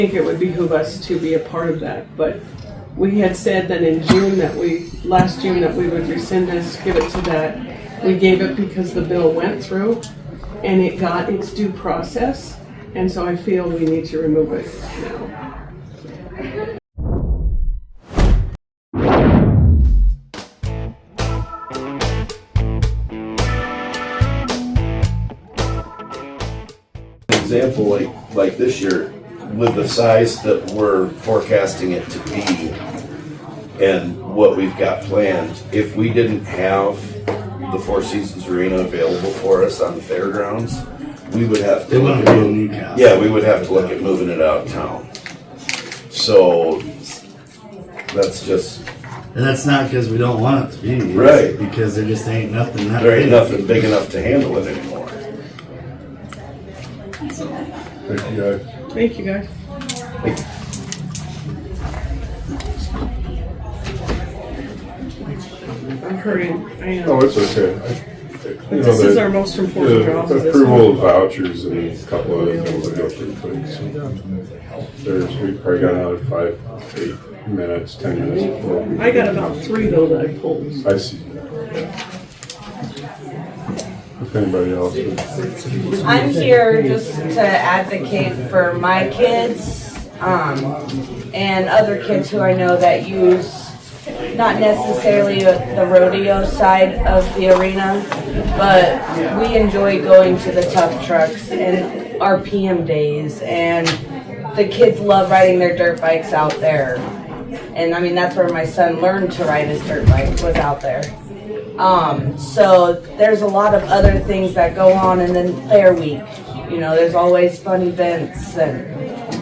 think it would behoove us to be a part of that, but we had said that in June last June that we would rescind this, give it to that. We gave it because the bill went through and it got its due process, and so I feel we need to remove it now. Example, like this year, with the size that we're forecasting it to be and what we've got planned, if we didn't have the Four Seasons Arena available for us on the fairgrounds, we would have to look at Newcastle. Yeah, we would have to look at moving it out of town. So that's just And that's not because we don't want it to be. It's right, because there just ain't nothing that there ain't big. nothing big enough to handle it anymore. Thank you, guys. Thank you, guys. I'm hurrying. I am. Oh, it's okay. This is our most important job. The approval of vouchers and a couple other things that go pretty quick. So we probably got another 5, 8 minutes, 10 minutes before. I got about 3 though that I pulled. I see. If anybody else would. I'm here just to advocate for my kids and other kids who I know that use not necessarily the rodeo side of the arena, but we enjoy going to the tough trucks and RPM days, and the kids love riding their dirt bikes out there. And I mean, that's where my son learned to ride his dirt bike, was out there. So there's a lot of other things that go on, and then Fair Week, you know, there's always fun events and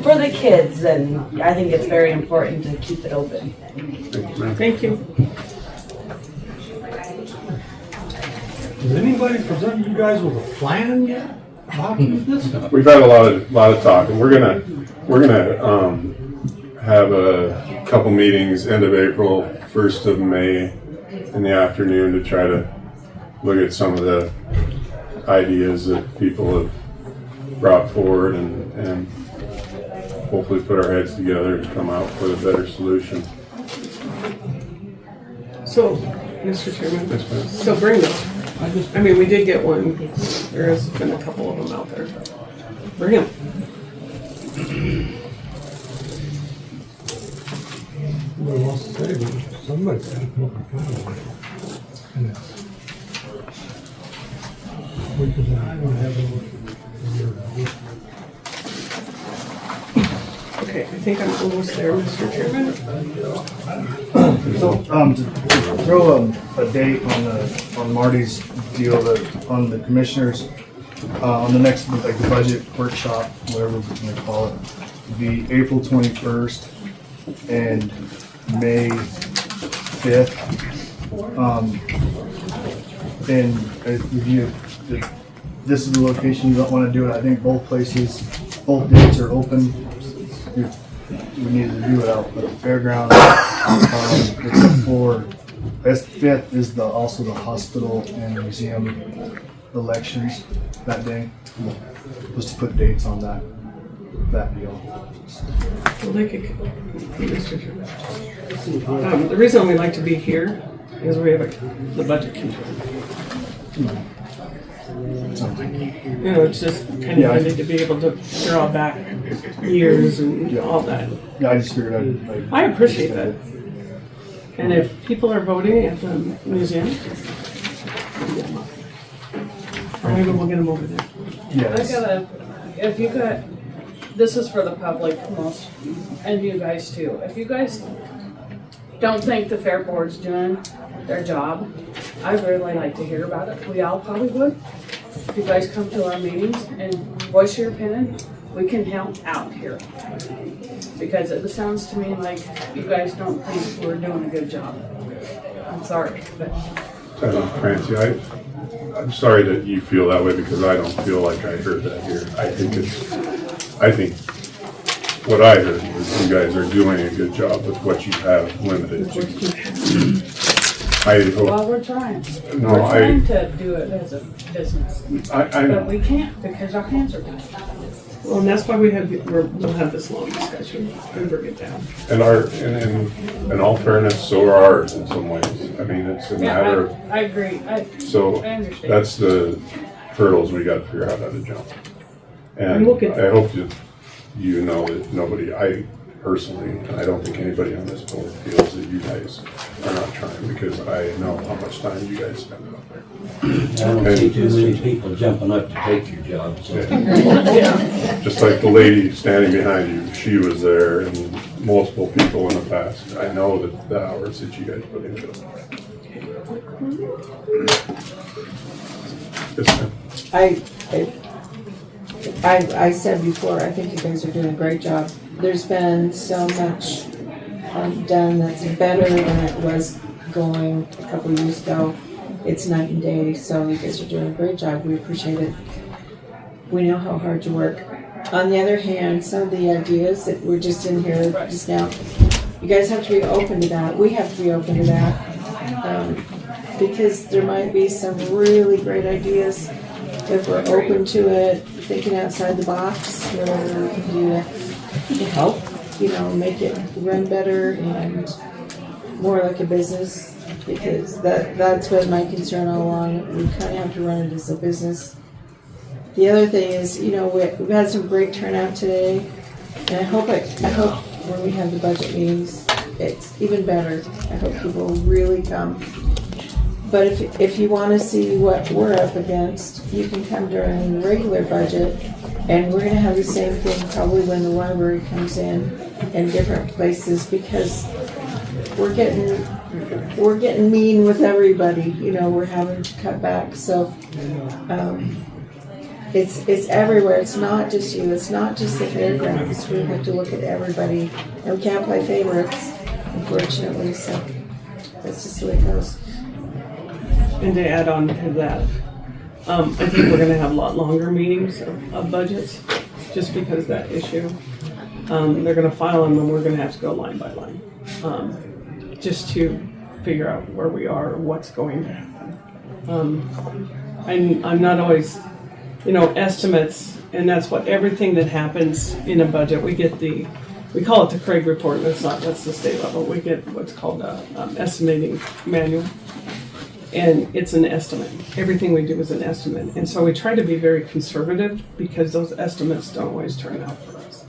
for the kids, and I think it's very important to keep it open. Thank you. Has anybody presented you guys with a plan yet? We've had a lot of talk, and we're gonna have a couple meetings end of April, 1st of May in the afternoon to try to look at some of the ideas that people have brought forward and hopefully put our heads together and come out with a better solution. So, Mr. Chairman, Yes, ma'am. so bring them. I mean, we did get one. There has been a couple of them out there. Bring them. Nobody wants to say, but somebody's got to come up with a plan. Because I don't have a. Okay, I think I'm almost there, Mr. Chairman. So, to throw a date on Marty's deal, on the commissioners, on the next, like the budget workshop, whatever we're gonna call it, be April 21st and May 5th. And this is the location you don't want to do it. I think both places, both dates are open. We need to do it out at the fairground. Except for that's 5th is also the hospital and museum elections that day. Just to put dates on that deal. Well, they could, Mr. Chairman. The reason we like to be here is we have the budget control. You know, it's just kind of handy to be able to draw back years and all that. Yeah, I just figured I appreciate that. And if people are voting at the museum, or maybe we'll get them over there. If you got, this is for the public most, and you guys too. If you guys don't think the fair board's doing their job, I'd really like to hear about it. We all probably would. If you guys come to our meetings and voice your opinion, we can help out here. Because it sounds to me like you guys don't think we're doing a good job. I'm sorry, but. Francie, I'm sorry that you feel that way because I don't feel like I heard that here. I think what I heard is you guys are doing a good job with what you have limited to. Well, we're trying. No, we're trying to do it as a business. I know. But we can't because our hands are tied. Well, and that's why we'll have this long discussion and bring it down. And in all fairness, so are ours in some ways. I mean, it's a matter of, I agree. so I understand. that's the hurdles we gotta figure out how to jump. And And we'll get I hope that you know that nobody, I personally, and I don't think anybody on this board feels that you guys are not trying, because I know how much time you guys spend out there. I don't see too many people jumping up to take your job, so. Just like the lady standing behind you, she was there, and multiple people in the past. I know that the hours that you guys put into it. I said before, I think you guys are doing a great job. There's been so much done that's better than it was going a couple of years ago. It's night and day, so you guys are doing a great job. We appreciate it. We know how hard you work. On the other hand, some of the ideas that were just in here just now, you guys have to be open to that. We have to be open to that. Because there might be some really great ideas if we're open to it, thinking outside the box, whatever we can do to help, make it run better and more like a business. Because that's been my concern all along. We kind of have to run it as a business. The other thing is, we've had some great turnout today, and I hope when we have the budget meetings, it's even better. I hope people really come. But if you want to see what we're up against, you can come during the regular budget, and we're going to have the same thing probably when the library comes in and different places, because we're getting mean with everybody. We're having to cut back. So it's everywhere. It's not just you. It's not just the fairgrounds. We have to look at everybody, and we can't play favorites, unfortunately. So that's just the way it goes. And to add on to that, I think we're going to have a lot longer meetings of budgets, just because of that issue. They're going to file them, and we're going to have to go line by line, just to figure out where we are, what's going to happen. I'm not always, estimates, and that's what everything that happens in a budget. We call it the Craig report. That's the state level. We get what's called a estimating manual. And it's an estimate. Everything we do is an estimate. And so we try to be very conservative, because those estimates don't always turn out for us.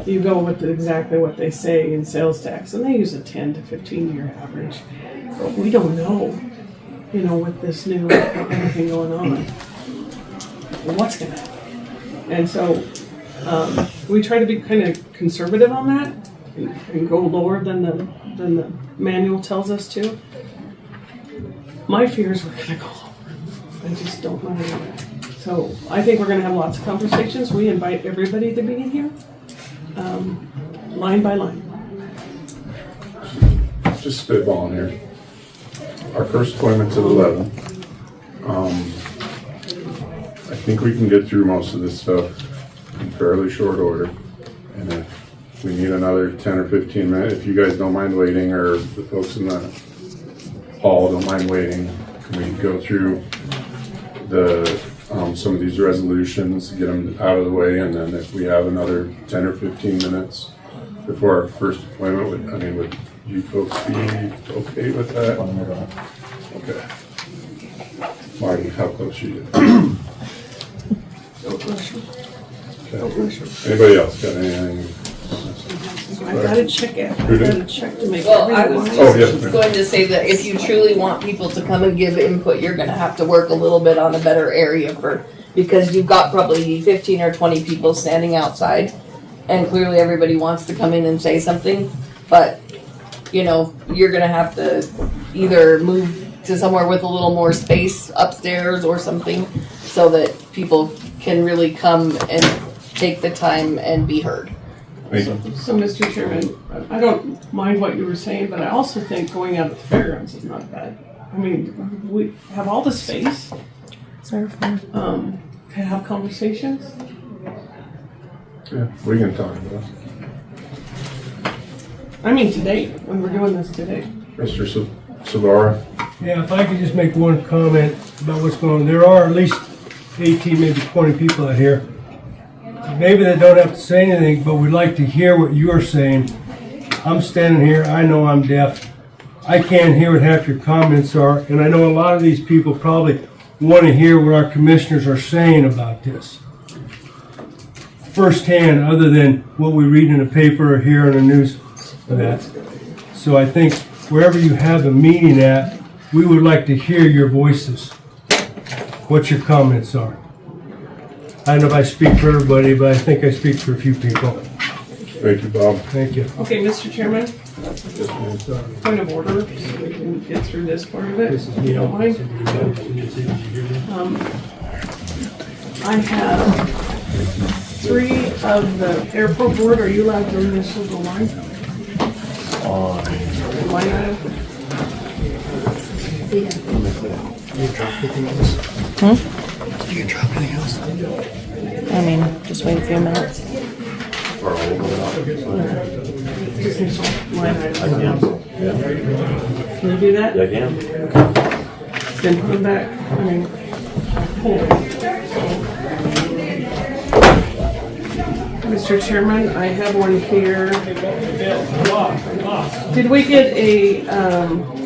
You go with exactly what they say in sales tax, and they use a 10 to 15 year average. But we don't know, with this new everything going on, what's going to happen. And so we try to be kind of conservative on that and go lower than the manual tells us to. My fear is we're going to go lower. I just don't know anyway. So I think we're going to have lots of conversations. We invite everybody to be in here, line by line. Just spitballing here. Our first appointment's at 11. I think we can get through most of this stuff in fairly short order. And if we need another 10 or 15 minutes, if you guys don't mind waiting, or the folks in the hall don't mind waiting, can we go through some of these resolutions, get them out of the way, and then if we have another 10 or 15 minutes before our first appointment, would you folks be okay with that? Okay. Marty, how close are you? Okay. Anybody else got anything? I gotta check it. I gotta check to make Well, I was everyone. just going to say that if you truly want people to come and give input, you're gonna have to work a little bit on a better area because you've got probably 15 or 20 people standing outside, and clearly everybody wants to come in and say something, but you're gonna have to either move to somewhere with a little more space upstairs or something, so that people can really come and take the time and be heard. So, Mr. Chairman, I don't mind what you were saying, but I also think going out at the fairgrounds is not bad. We have all the space to have conversations. Yeah, we can talk about it. Today, when we're doing this today. Mr. Savara? Yeah, if I could just make one comment about what's going on. There are at least 18, maybe 20 people out here. maybe they don't have to say anything, but we'd like to hear what you're saying. I'm standing here, I know I'm deaf. I can't hear what half your comments are, and I know a lot of these people probably want to hear what our commissioners are saying about this. Firsthand, other than what we read in the paper or hear on the news of that. So I think wherever you have a meeting at, we would like to hear your voices, what your comments are. I don't know if I speak for everybody, but I think I speak for a few people. Thank you, Bob. Thank you. Okay, Mr. Chairman, point of order, so we can get through this part of it, if you don't mind. I have 3 of the airport board. Are you allowed to initial the line? Line item? Do you drop anything else? I mean, just wait a few minutes. Just initial line item. Can you do that? I can. Then put them back, I mean, hold it. Mr. Chairman, I have one here. Did we get a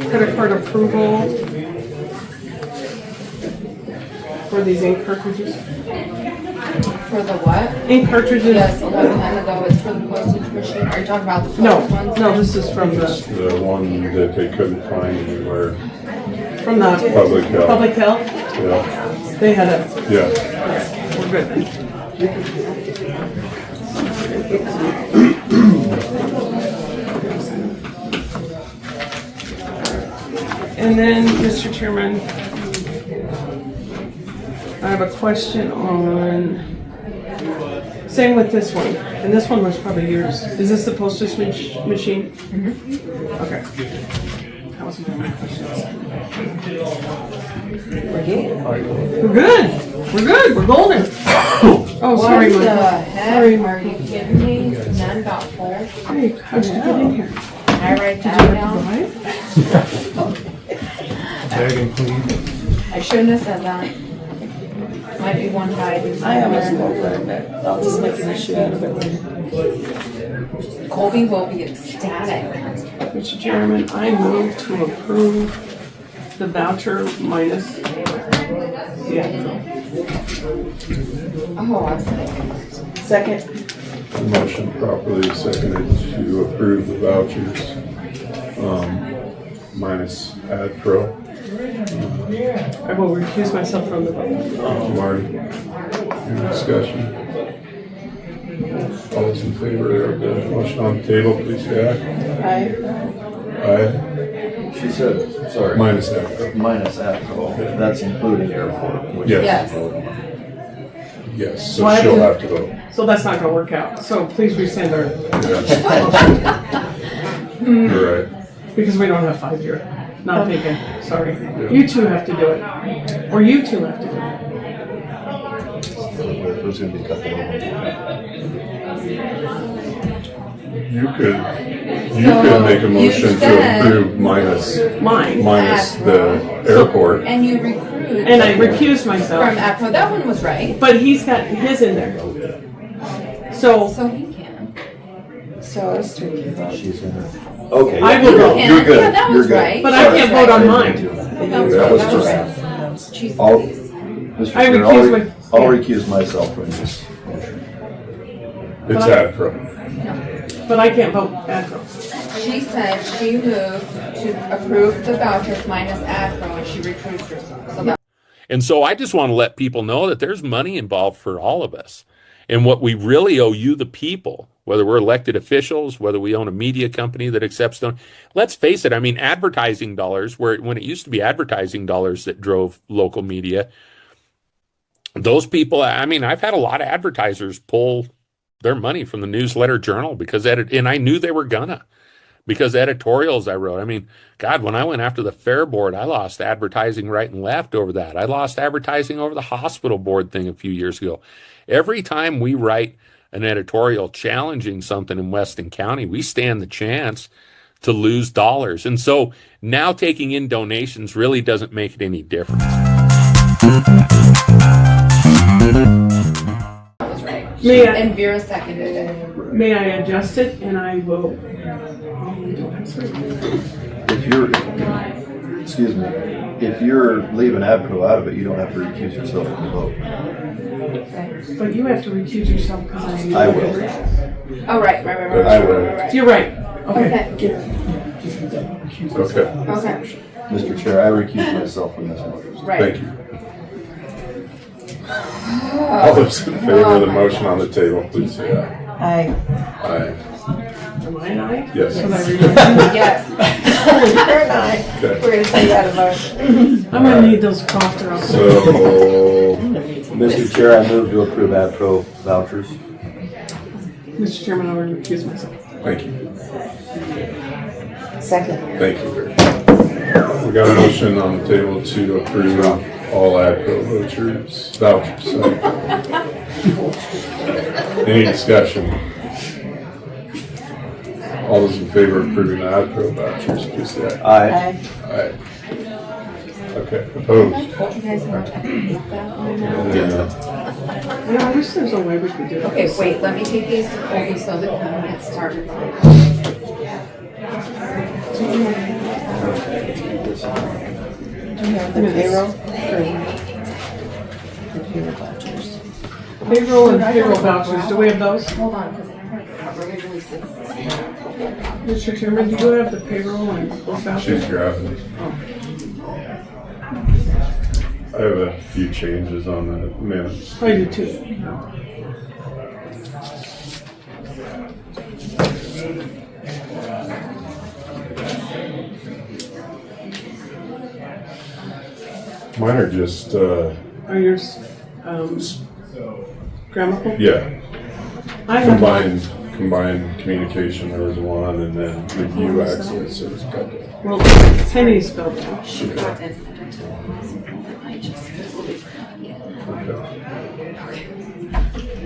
credit card approval for these ink cartridges? For the what? Ink cartridges? Yes, a long time ago. It's for the postage machine. Are you talking about the No, postage ones? no, this is from The one that they couldn't find anywhere. from the Public health. public health. Yeah, They had a, yeah. we're good then. And then, Mr. Chairman, I have a question on, same with this one, and this one was probably yours. Is this the postage machine? Mm-hmm. Okay. That was my questions. We're good. We're good. We're golden. Oh, sorry, What the Michael. heck? Sorry, Are you kidding me? None got full. Hey, how'd you get in here? I write Did you that have down. to drive? I shouldn't have said that. Might be one hiding I almost somewhere. won't learn that. I'll just make an issue out of it later. Colby will be ecstatic. Mr. Chairman, I move to approve the voucher minus the actual. Oh, I'm sick. Second. Motion properly seconded to approve the vouchers, minus AdPro. I will recuse myself from the vote. Marty, any discussion? All those in favor of the motion on the table, please say aye. Aye. She said, sorry. Minus AdPro. Minus APCO. That's including airport. Which Yes. Yes, so Well, she'll have to vote. So that's not gonna work out. So please rescind our, You're right. because we don't have 5-year. Not taken, sorry. You two have to do it. Or you two have to do it. There's gonna be a couple of them. You could make a motion to said- approve minus Mine. the airport. And you recruit. And I recused myself. From APCO. That one was right. But he's got his in there. So So he can. So it's tricky. She's gonna. Okay. I yeah, will you're vote. good. You're good. Yeah, that was You're good. right. But I Sorry. can't vote on I mine. didn't do that. That was That was right. just- Jeez. I'll, Louise. Mr. I Chairman, recuse my- I'll recuse myself from this motion. It's AdPro. but I can't vote AdCo. She said she moved to approve the vouchers minus APCO and she recused herself. So that And so I just want to let people know that there's money involved for all of us. And what we really owe you, the people, whether we're elected officials, whether we own a media company that accepts them. Let's face it, I mean, advertising dollars, when it used to be advertising dollars that drove local media, those people, I mean, I've had a lot of advertisers pull their money from the newsletter journal because, and I knew they were gonna, because editorials I wrote. I mean, God, when I went after the fair board, I lost advertising right and left over that. I lost advertising over the hospital board thing a few years ago. Every time we write an editorial challenging something in Weston County, we stand the chance to lose dollars. And so now taking in donations really doesn't make it any difference. was right. May I, And Vera seconded it. may I adjust it and I will. If you're, excuse me, if you're leaving APCO out of it, you don't have to recuse yourself from the vote. But you have to recuse yourself because I will. Oh, right. I will. Right. You're right. Okay. Okay. Okay, Okay. Mr. Chair, I recuse myself from this one. Right. thank you. All those in favor of the motion on the table, please say aye. Aye. Am I an aye? Yes. So that I remember. Yes. You're an aye. Okay. We're gonna say that about. I'm gonna need those cough drops. So, Mr. Chair, I move to approve APCO vouchers. Mr. Chairman, I will recuse myself. thank you. Second. Thank you, Rick. We got a motion on the table to approve all APCO vouchers. Sorry. Any discussion? All those in favor of approving the APCO vouchers, please say aye. Aye. Aye. Okay, opposed? You guys want to take that one now? Yeah. Yeah, I wish there's a way we could do it. Okay, wait, let me take these to Colby so that we can get started. Do you have the payroll? The payroll vouchers. Payroll and payroll vouchers, do we have those? Hold on, because I really, really sick. Mr. Chairman, do you have the payroll and those vouchers? She's grabbing it. I have a few changes on the minutes. I do too. Mine are just, Are yours, grammatical? yeah, I have combined communication, there was one, and then review access, there was a couple. Well, Penny spelled out. Okay.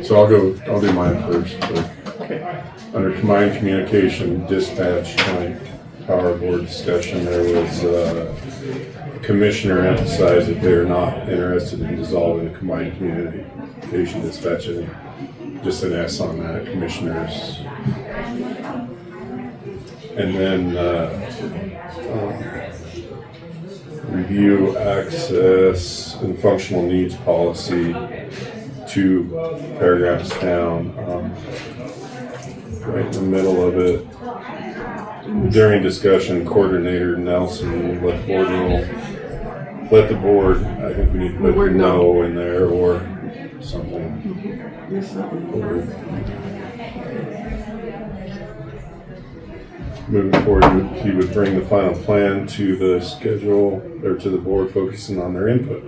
So I'll do mine first. Okay. Under combined communication, dispatch, joint power board discussion, there was, commissioner emphasized that they are not interested in dissolving the combined communication dispatch. Just an S on that, commissioners. And then, review access and functional needs policy, 2 paragraphs down, right in the middle of it. During discussion, coordinator Nelson let the board, I think we need to put no in there or something. Yes, that one. Moving forward, he would bring the final plan to the schedule, or to the board, focusing on their input.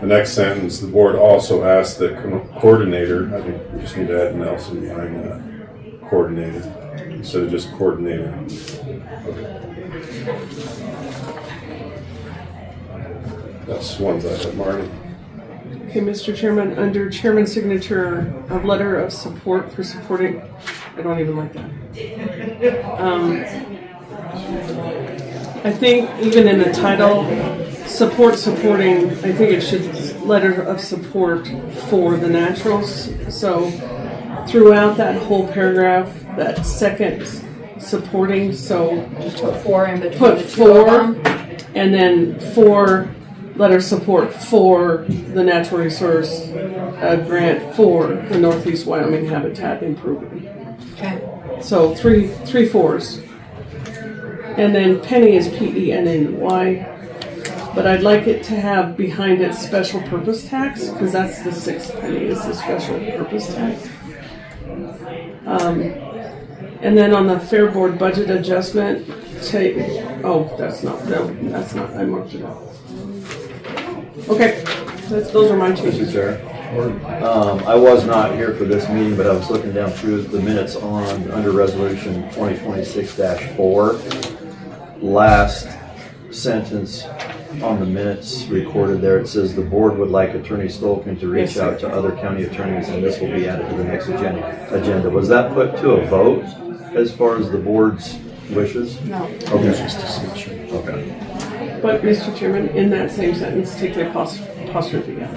The next sentence, the board also asked the coordinator, I think we just need to add Nelson behind that, coordinator, instead of just coordinator. Okay. That's ones I have, Marty. Okay, Mr. Chairman, under chairman's signature, a letter of support for supporting, I don't even like that. I think even in the title, supporting, I think it should letter of support for the naturals. So throughout that whole paragraph, that second supporting, so Just put 4 in between put the 2 of 4 them. and then 4 letter support for the natural resource grant for the Northeast Wyoming Habitat Improvement. Okay. So three 4s. And then Penny is P-E-N-N-Y. But I'd like it to have behind it special purpose tax, because that's the 6th penny is the special purpose tax. And then on the Fair Board budget adjustment, that's not, I marked it up. Okay, those are my changes. Mr. Chair, I was not here for this meeting, but I was looking down through the minutes under resolution 2026-4. Last sentence on the minutes recorded there, it says the board would like Attorney Stolkin to reach out to other county attorneys, and this will be added to the next agenda. Was that put to a vote as far as the board's wishes? No. Okay. Okay. But, Mr. Chairman, in that same sentence, take the apostrophe out.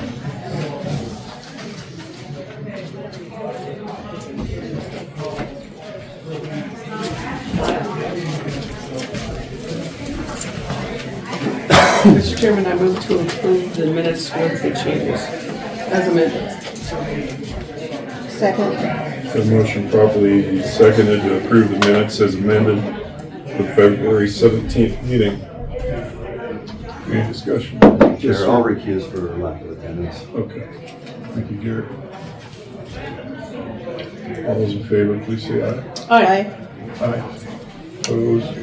Mr. Chairman, I move to approve the minutes with the changes as amended. Second. The motion properly seconded to approve the minutes as amended for February 17th meeting. Any discussion? Chair, I'll recuse for lack of attendance. Okay. Thank you, Garrett. All those in favor, please say aye. Aye. Aye. Opposed?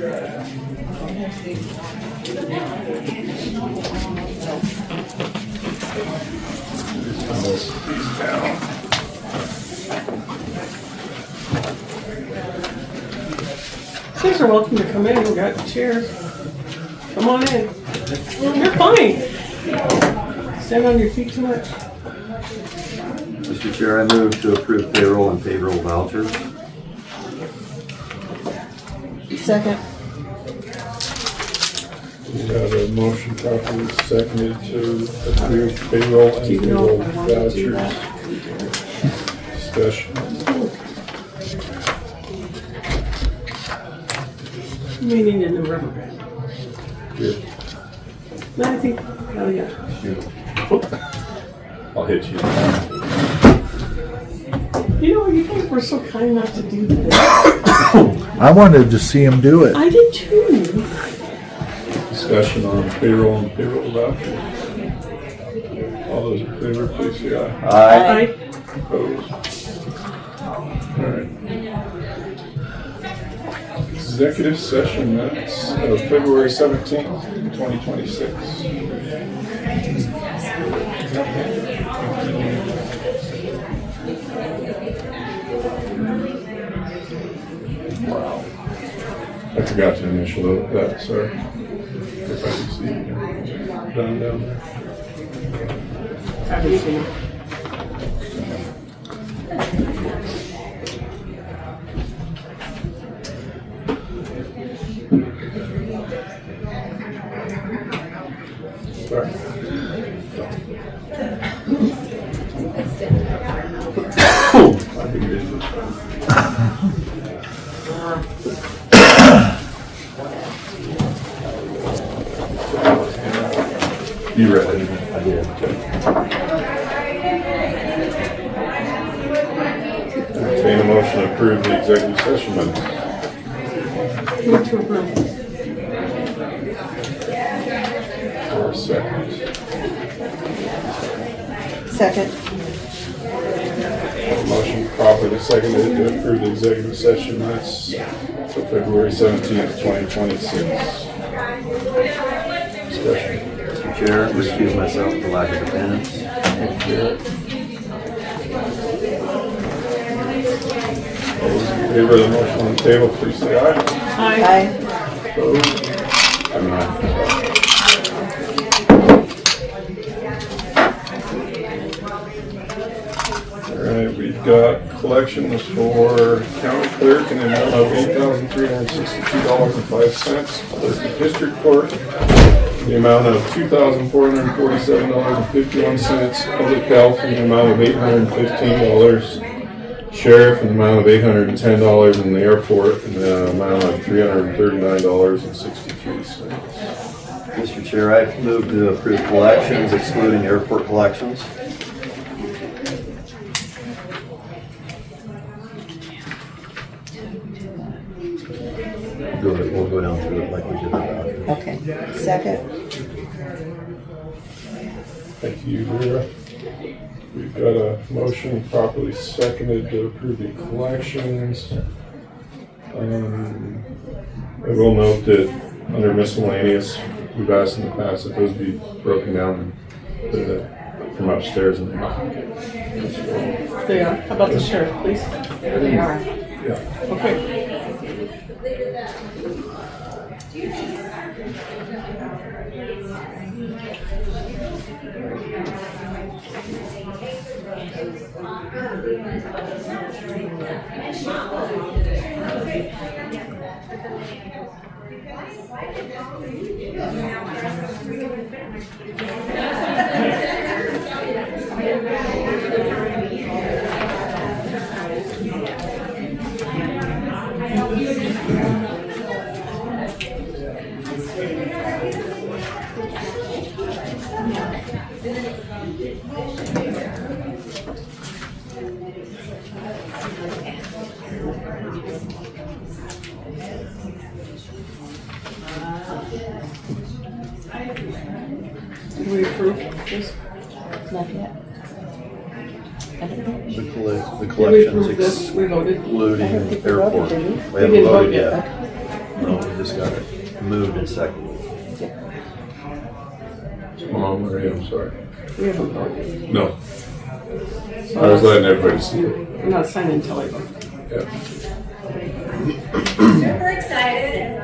These down. You guys are welcome to come in. We got chairs. Come on in. You're fine. Stand on your feet too much. Mr. Chair, I move to approve payroll and payroll vouchers. Second. We have a motion properly seconded to approve payroll and payroll vouchers. Discussion. Meeting in the river. Good. I think, oh yeah. I'll hit you. You know, you guys were so kind enough to do this. I wanted to see him do it. I did too. Discussion on payroll and payroll vouchers. All those in favor, please say aye. Aye. Opposed? All right. Executive session minutes of February 17th, 2026. Wow. I forgot to initial that, sorry. If I can see it down there. I can see it. Sorry. You read it? I did. Entertain a motion to approve the executive session minutes. Move to approve. For a second. Second. Motion properly seconded to approve the executive session minutes for February 17th, 2026. Discussion. Mr. Chair, recuse myself for lack of attendance. All those in favor of the motion on the table, please say aye. Aye. Opposed? I'm not. Alright, we've got collections for county clerk in the amount of $8,362.05. Clerk of district court, the amount of $2,447.51. Public health in the amount of $815. Sheriff in the amount of $810, and the airport in the amount of $339.63. Mr. Chair, I move to approve collections excluding airport collections. We'll go down through it like we did the vouchers. Okay. Second. Thank you, Vera. We've got a motion properly seconded to approve the collections. I will note that under miscellaneous, we've asked in the past that those be broken down from upstairs and They are. How about the sheriff, please? They are. yeah. Okay. Did we approve this? Not yet. The Did we collections approve this? We voted. excluding airport. We haven't didn't vote voted yet. yet. No, we just got it moved and seconded. Oh, Maria, I'm sorry. We haven't voted. No. I was letting everybody see it. We're not signing until I vote. Yeah. Super excited.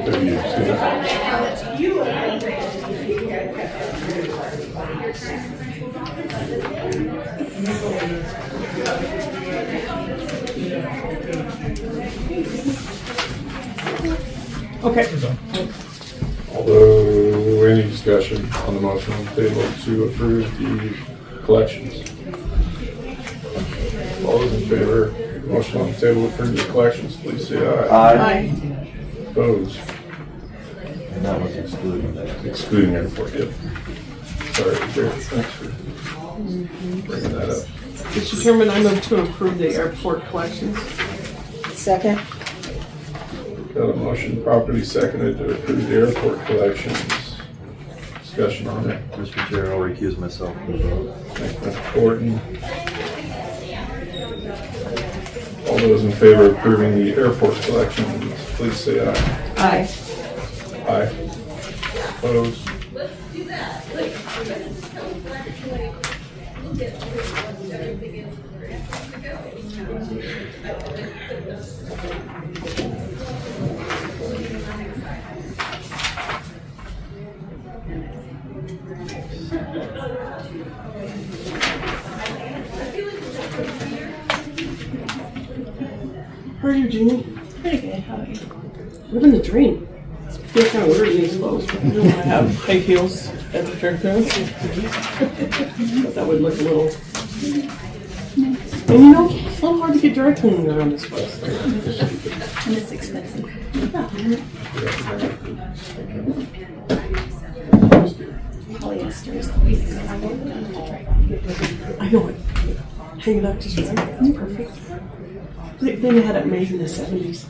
Have you seen it? Okay. Although, any discussion on the motion on the table to approve the collections? All those in favor, motion on the table to approve the collections, please say aye. Aye. Opposed? And that was excluding that. Excluding airport, yep. Sorry, Jared, thanks for bringing that up. Mr. Chairman, I move to approve the airport collections. Second? Got a motion properly seconded to approve the airport collections. Discussion on it. Mr. Chair, I'll recuse myself from the vote. Thank you, Mr. Gordon. All those in favor of approving the airport collections, please say aye. Aye. Aye. Opposed? How are you, Jeannie? Pretty good, how are you? Living the dream. Feels kind of weird in these clothes, but I don't want to have high heels at the fairgrounds. But that would look a little. And you know, it's a little hard to get dry cleaning around this place. And it's expensive. Polyester is the piece that I want done to dry. I know it. Hang it up just right. That's perfect. They had it made in the 70s.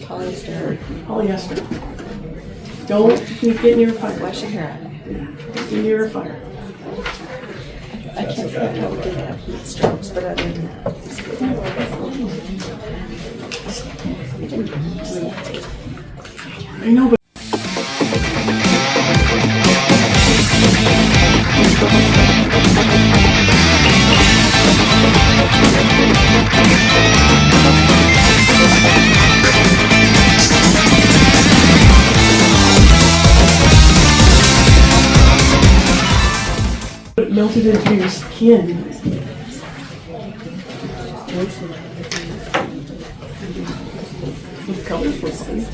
Polyester. Polyester. Don't get near a fire. Wash your hair Get near a fire. out. I can't forget how we did have heat strokes, but other than that, it's good. I know, but. It melted into your skin. The colors were fun.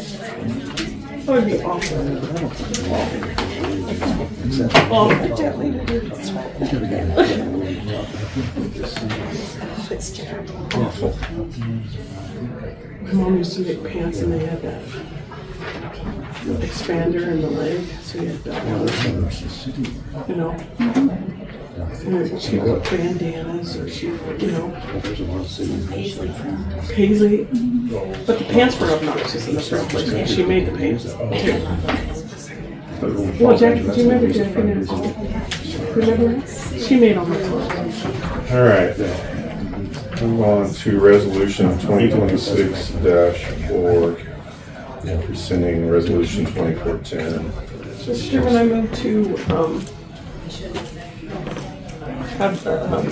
That would be awful. It's terrible. My mom used to make pants and they had that expander in the leg, so you had that, you know. And she would put bandanas or she would, you know. Paisley. But the pants were obnoxious in the first place because she made the pants too. Well, Jackie, do you remember Jackie Nicole? Remember? She made all the clothes. All right. Move on to resolution 2026-4, rescinding resolution 2410. Mr. Chairman, I move to have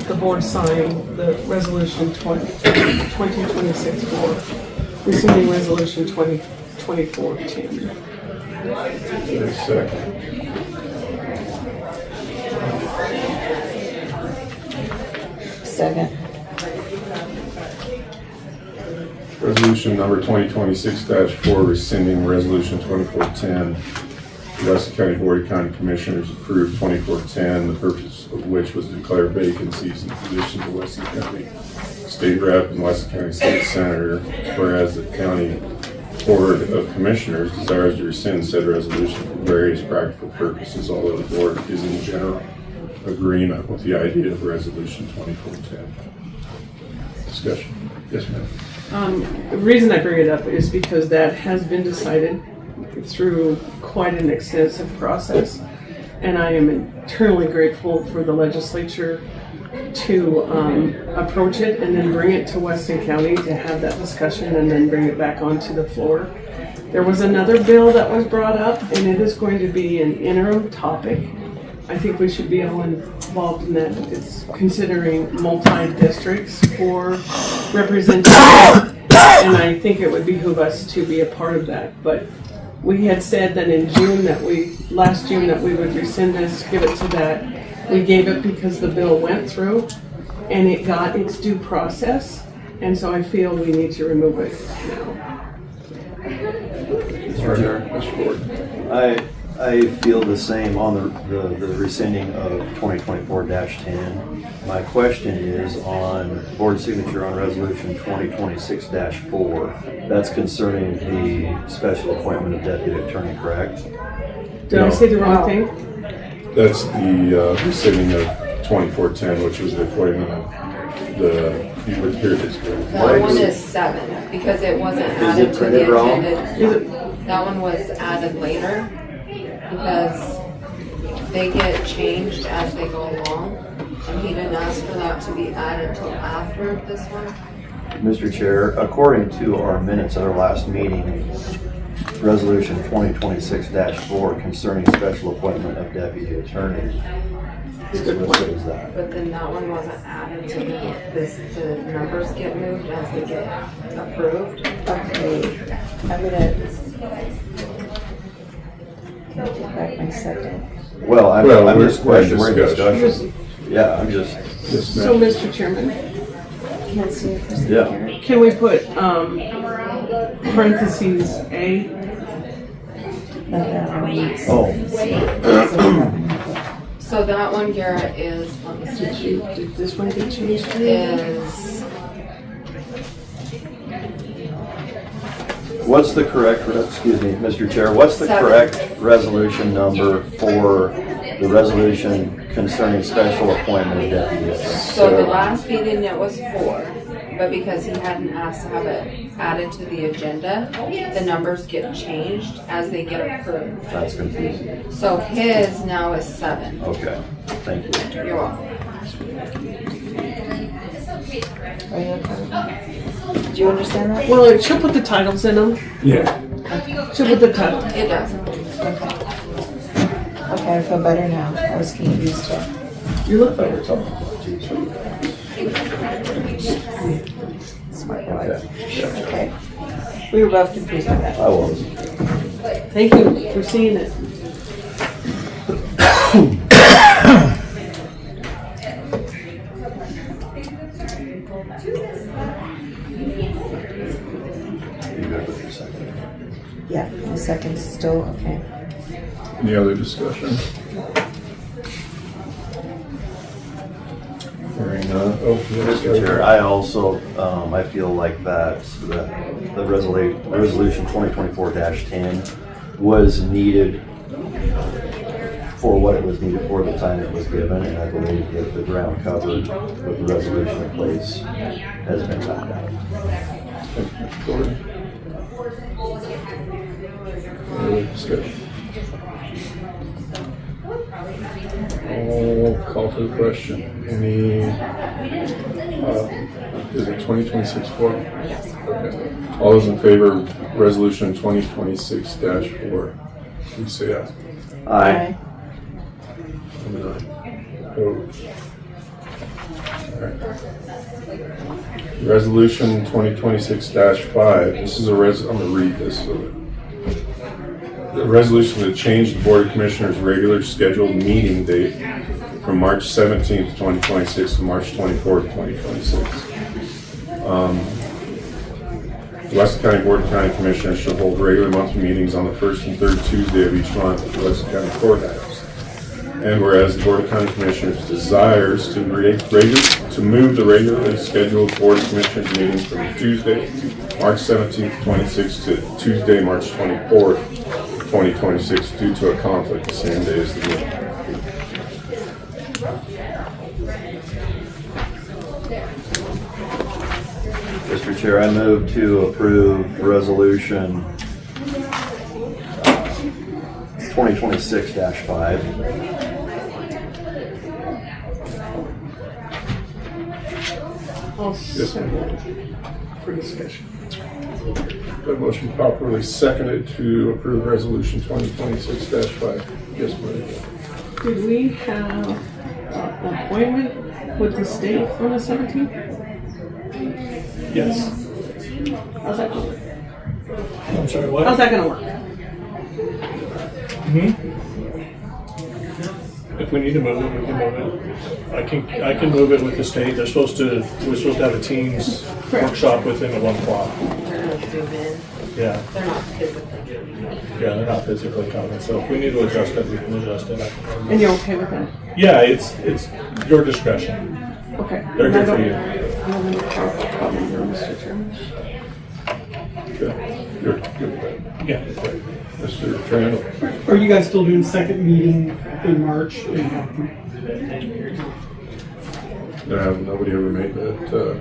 the board sign the resolution 2026-4, rescinding resolution 2024-10. Wait a second. second. Resolution number 2026-4, rescinding resolution 2410. The Weston County Board of County Commissioners approved 2410, the purpose of which was to declare vacancies in positions of Weston County State Rep and Weston County State Senator, whereas the County Board of Commissioners desires to rescind said resolution for various practical purposes, although the board is in general agreement with the idea of resolution 2410. Discussion. Yes, ma'am. The reason I bring it up is because that has been decided through quite an extensive process, and I am eternally grateful for the legislature to approach it and then bring it to Weston County to have that discussion and then bring it back onto the floor. There was another bill that was brought up, and it is going to be an interim topic. I think we should be all involved in that. It's considering multi-districts for representation, and I think it would behoove us to be a part of that. But we had said that in June last June that we would rescind this, give it to that. We gave it because the bill went through and it got its due process, and so I feel we need to remove it now. I feel the same on the rescinding of 2024-10. My question is on board signature on resolution 2026-4. That's concerning the special appointment of deputy attorney, correct? Did I say the wrong thing? That's the rescinding of 2410, which was the appointment of the here it is. That one is 7 because it wasn't added to the agenda. That one was added later because they get changed as they go along, and he didn't ask for that to be added till after this one. Mr. Chair, according to our minutes at our last meeting, resolution 2026-4 concerning special appointment of deputy attorney is listed as that. But then that one wasn't added to the numbers get moved as they get approved. Okay, I'm gonna take back my second. Well, I'm just questioning, we're in discussion. Yeah, I'm just. So, Mr. Chairman, Can't see it for Yeah. can we put parentheses A? Oh. So that one, Garrett, is, let me see. Did this one get changed? Is, What's the correct, excuse me, Mr. Chair, what's the 7. correct resolution number for the resolution concerning special appointment of deputy? so the last meeting it was 4, but because he hadn't asked to have it added to the agenda, the numbers get changed as they get approved. That's confusing. So his now is 7. Okay, thank you. You're welcome. Are you okay? Do you understand that? Well, she'll put the titles in them. Yeah. She'll put the title. It does. Okay, I feel better now. I was confused too. You look better. Smart boy. Okay. We were both confused on that. I was. Thank you for seeing it. You good with your second? Yeah, the second's still okay. Any other discussion? Hearing none. Mr. Chair, I also, I feel like that the resolution 2024-10 was needed for what it was needed for, the time it was given, and I believe that the ground covered with the resolution in place has been knocked out. Thank you, Mr. Gordon. Any other discussion? I'll call for the question. Any, is it 2026-4? Yes. Okay. All those in favor of resolution 2026-4, please say aye. Aye. Opposed? Alright. Resolution 2026-5, this is a I'm gonna read this. The resolution to change the Board of Commissioners' regular scheduled meeting date from March 17th, 2026 to March 24th, 2026. The Weston County Board of County Commissioners shall hold regular monthly meetings on the first and third Tuesday of each month at the Weston County Courthouse. And whereas the Board of County Commissioners desires to move the regularly scheduled Board of Commissioners meetings from Tuesday, March 17th, 26 to Tuesday, March 24th, 2026 due to a conflict the same day as the meeting. Mr. Chair, I move to approve resolution 2026-5. I'll second for discussion. The motion properly seconded to approve resolution 2026-5. Yes, ma'am. Did we have an appointment with the state on the 17th? Yes. How's that going? I'm sorry, what? How's that gonna work? If we need to move it, we can move it. I can move it with the state. We're supposed to have a teams workshop with them at 1 o'clock. They're gonna zoom in. Yeah. They're not physically. Yeah, they're not physically coming, so if we need to adjust it, we can adjust it. And you're okay with that? Yeah, it's your discretion. Okay. They're good for you. I don't have any problem here, Mr. Chairman. Good. You're good with that. Yeah. Mr. Trano. Are you guys still doing second meeting in March? Nobody ever made that.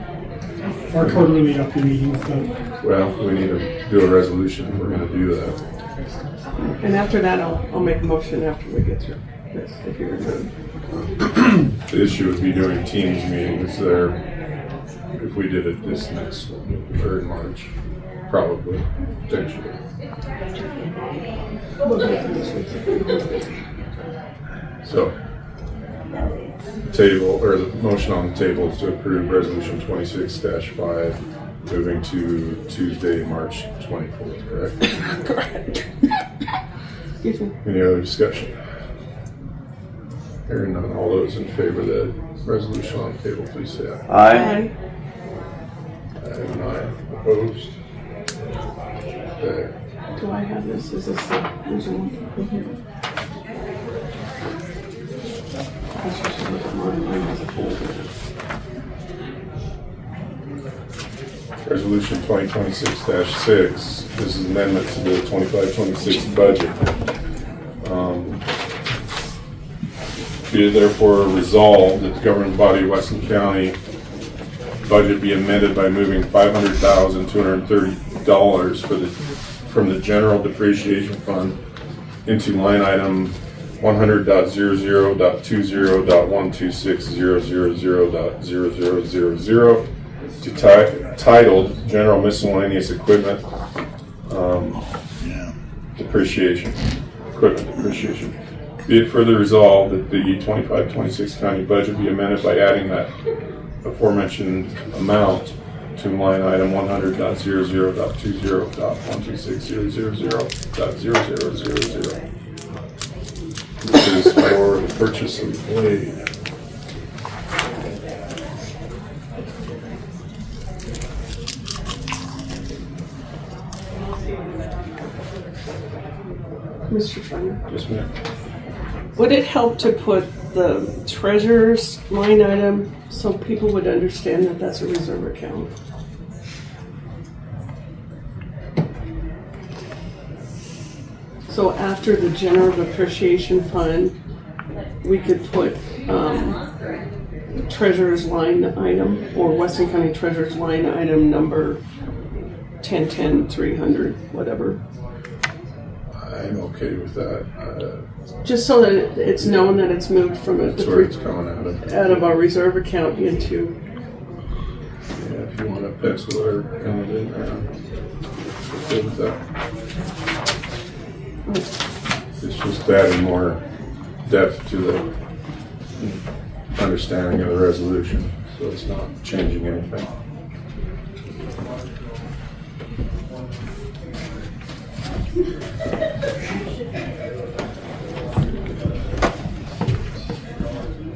Our quarterly meetings, but Well, we need to do a resolution if we're going to do that. And after that, I'll make a motion after we get through this, if you're good. The issue would be doing teams meetings there if we did it this next or in March, probably, potentially. So, table, or the motion on the table is to approve resolution 26-5, moving to Tuesday, March 24th, correct? Correct. Excuse me. Any other discussion? Hearing none, all those in favor of the resolution on the table, please say aye. Aye. And aye. Opposed? Okay. Do I have this? Is this the original one? I should look at mine. Mine has a folder. Resolution 2026-6, this is amendment to the 25-26 budget. Be it therefore resolved that the governing body of Weston County budget be amended by moving $500,230 from the general depreciation fund into line item 100.00.20.126.000.0000 titled General Miscellaneous Equipment Depreciation. Equipment Depreciation. Be it further resolved that the 25-26 county budget be amended by adding that aforementioned amount to line item 100.00.20.126.000.0000. This is for the purchase of the blade. Mr. Schreiner. Yes, ma'am. Would it help to put the treasurer's line item so people would understand that that's a reserve account? So after the general depreciation fund, we could put treasurer's line item or Weston County treasurer's line item number 1010-300, whatever. I'm okay with that. Just so that it's known that it's moved from That's where it's coming out of our reserve account into. Yeah, if you want to pencil it or count it in there, I'm okay with that. It's just adding more depth to the understanding of the resolution, so it's not changing anything.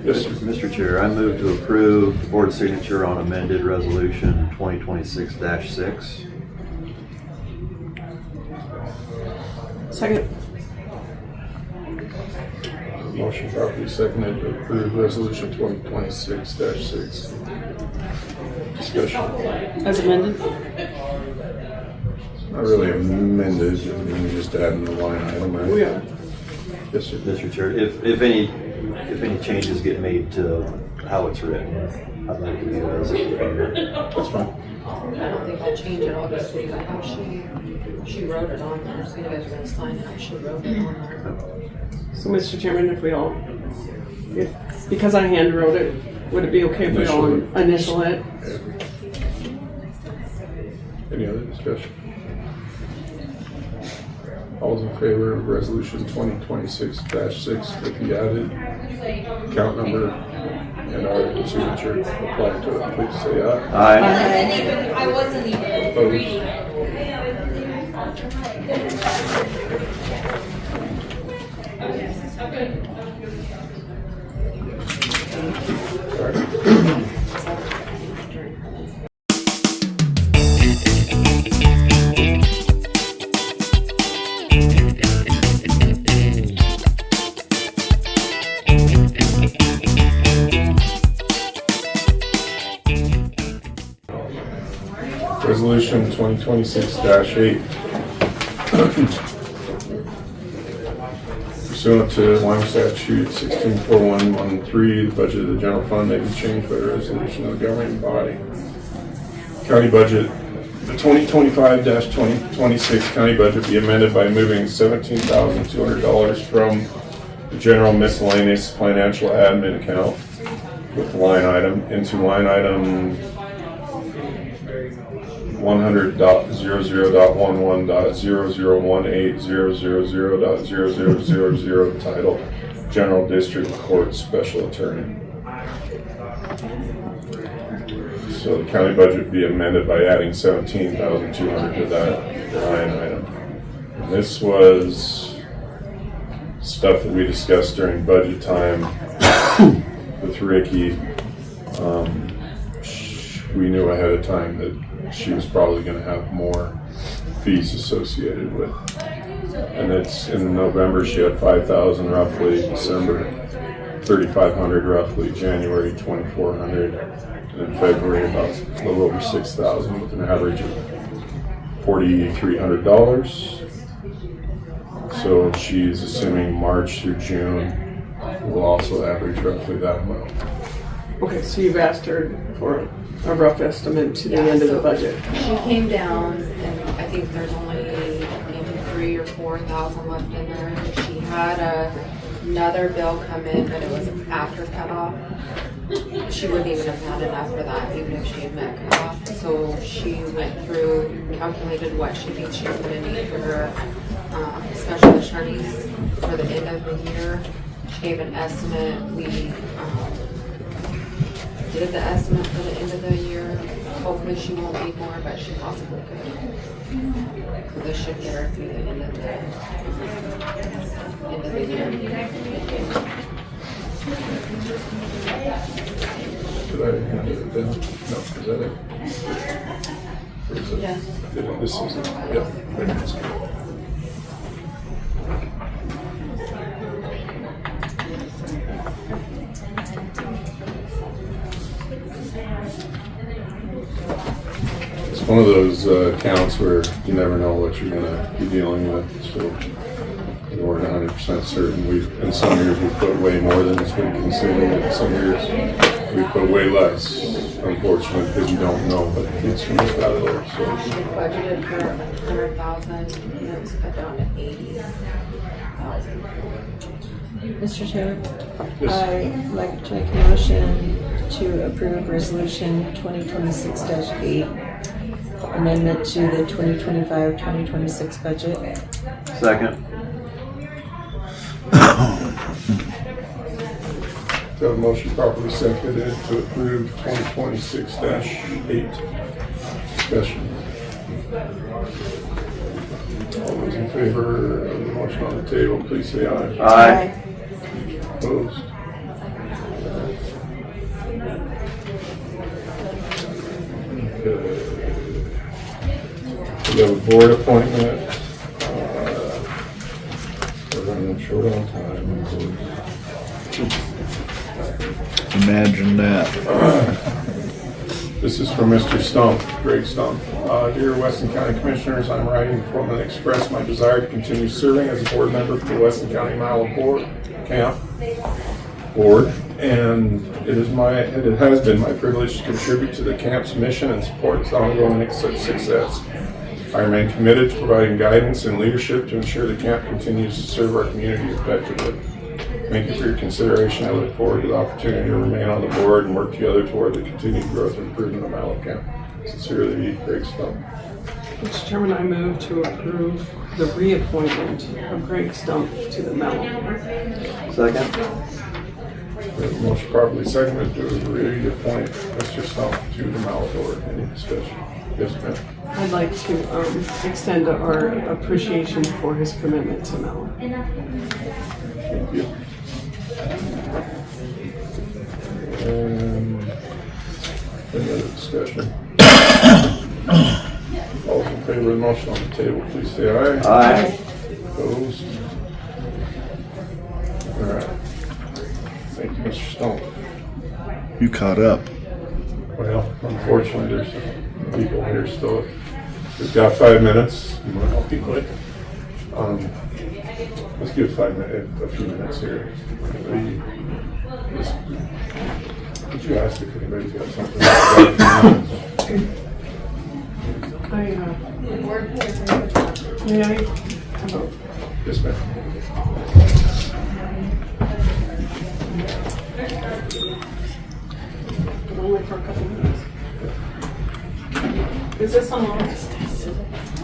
Yes, sir. Mr. Chair, I move to approve the board signature on amended resolution 2026-6. Second. Motion properly seconded to approve resolution 2026-6. Discussion. As amended? Not really amended, I mean, just adding the line item, right? Yeah. Yes, sir. Mr. Chair, if any changes get made to how it's written, I'd like to do those. That's fine. I don't think I'll change it, I'll just leave it how she wrote it on there, so you guys are gonna sign it how she wrote it on there. So, Mr. Chairman, because I hand wrote it, would it be okay if we all initial it? Any other discussion? All's in favor of resolution 2026-6 to be added, account number and our signature applied to it, please say aye. Aye. I wasn't even reading it. Resolution 2026-8. Pursuant to Wyoming statute 164113, the budget of the general fund may be changed by resolution of the governing body. County budget, the 2025-2026 county budget be amended by moving $17,200 from the general miscellaneous financial admin account with line item into line item 100.00.11.0018.000.0000 titled General District Court Special Attorney. So the county budget be amended by adding $17,200 to that line item. And this was stuff that we discussed during budget time with Ricky. We knew ahead of time that she was probably going to have more fees associated with. And it's in November she had $5,000 roughly, December $3,500 roughly, January $2,400, and in February about a little over $6,000 with an average of $4,300. So she's assuming March through June will also average roughly that amount. Okay, so you've asked her for a rough estimate to the end of the budget. She came down, and I think there's only maybe 3,000 or 4,000 left in there. She had another bill come in, but it was after cutoff. She wouldn't even have had enough for that, even if she had met cutoff. So she went through, calculated what she thinks she's going to need for her special attorneys for the end of the year. She gave an estimate. We did the estimate for the end of the year. Hopefully she won't need more, but she possibly could. So this should get her through the end of the year. Did I hand it down? No, is that it? Or is it? Yeah. This is it. Yeah. There it is. It's one of those accounts where you never know what you're going to be dealing with, so we weren't 100% certain. In some years we put way more than it's been considered, and some years we put way less, unfortunately, because you don't know what gets used out of there. So. She budgeted for 100,000, and it was cut down to 80,000. Mr. Chair, Yes. I'd like to make a motion to approve resolution 2026-8, amendment to the 2025-2026 budget. Second. Got a motion properly seconded to approve 2026-8. Discussion. All those in favor of the motion on the table, please say aye. Aye. Opposed? We have a board appointment. We're running short on time. Imagine that. This is from Mr. Stump, Greg Stump. Dear Weston County Commissioners, I'm writing from and express my desire to continue serving as a board member for the Weston County Mile Board Camp Board, and it has been my privilege to contribute to the camp's mission and support its ongoing success. I remain committed to providing guidance and leadership to ensure the camp continues to serve our community effectively. Thank you for your consideration. I look forward to the opportunity to remain on the board and work together toward the continued growth and improvement of Mallet Camp. Sincerely, Greg Stump. Mr. Chairman, I move to approve the reappointment of Greg Stump to the Mallet Board. Second. Motion properly seconded to reappoint Mr. Stump to the Mallet Board. Any discussion? Yes, ma'am. I'd like to extend our appreciation for his commitment to Mallet. Thank you. Any other discussion? All those in favor of the motion on the table, please say aye. Aye. Opposed? All right. Thank you, Mr. Stone. You caught up. Well, unfortunately, there's some people here still. We've got 5 minutes. I'll be quick. Let's give a few minutes here. Could you ask if anybody's got something? May I have a Yes, ma'am. only for a couple minutes? Is this on?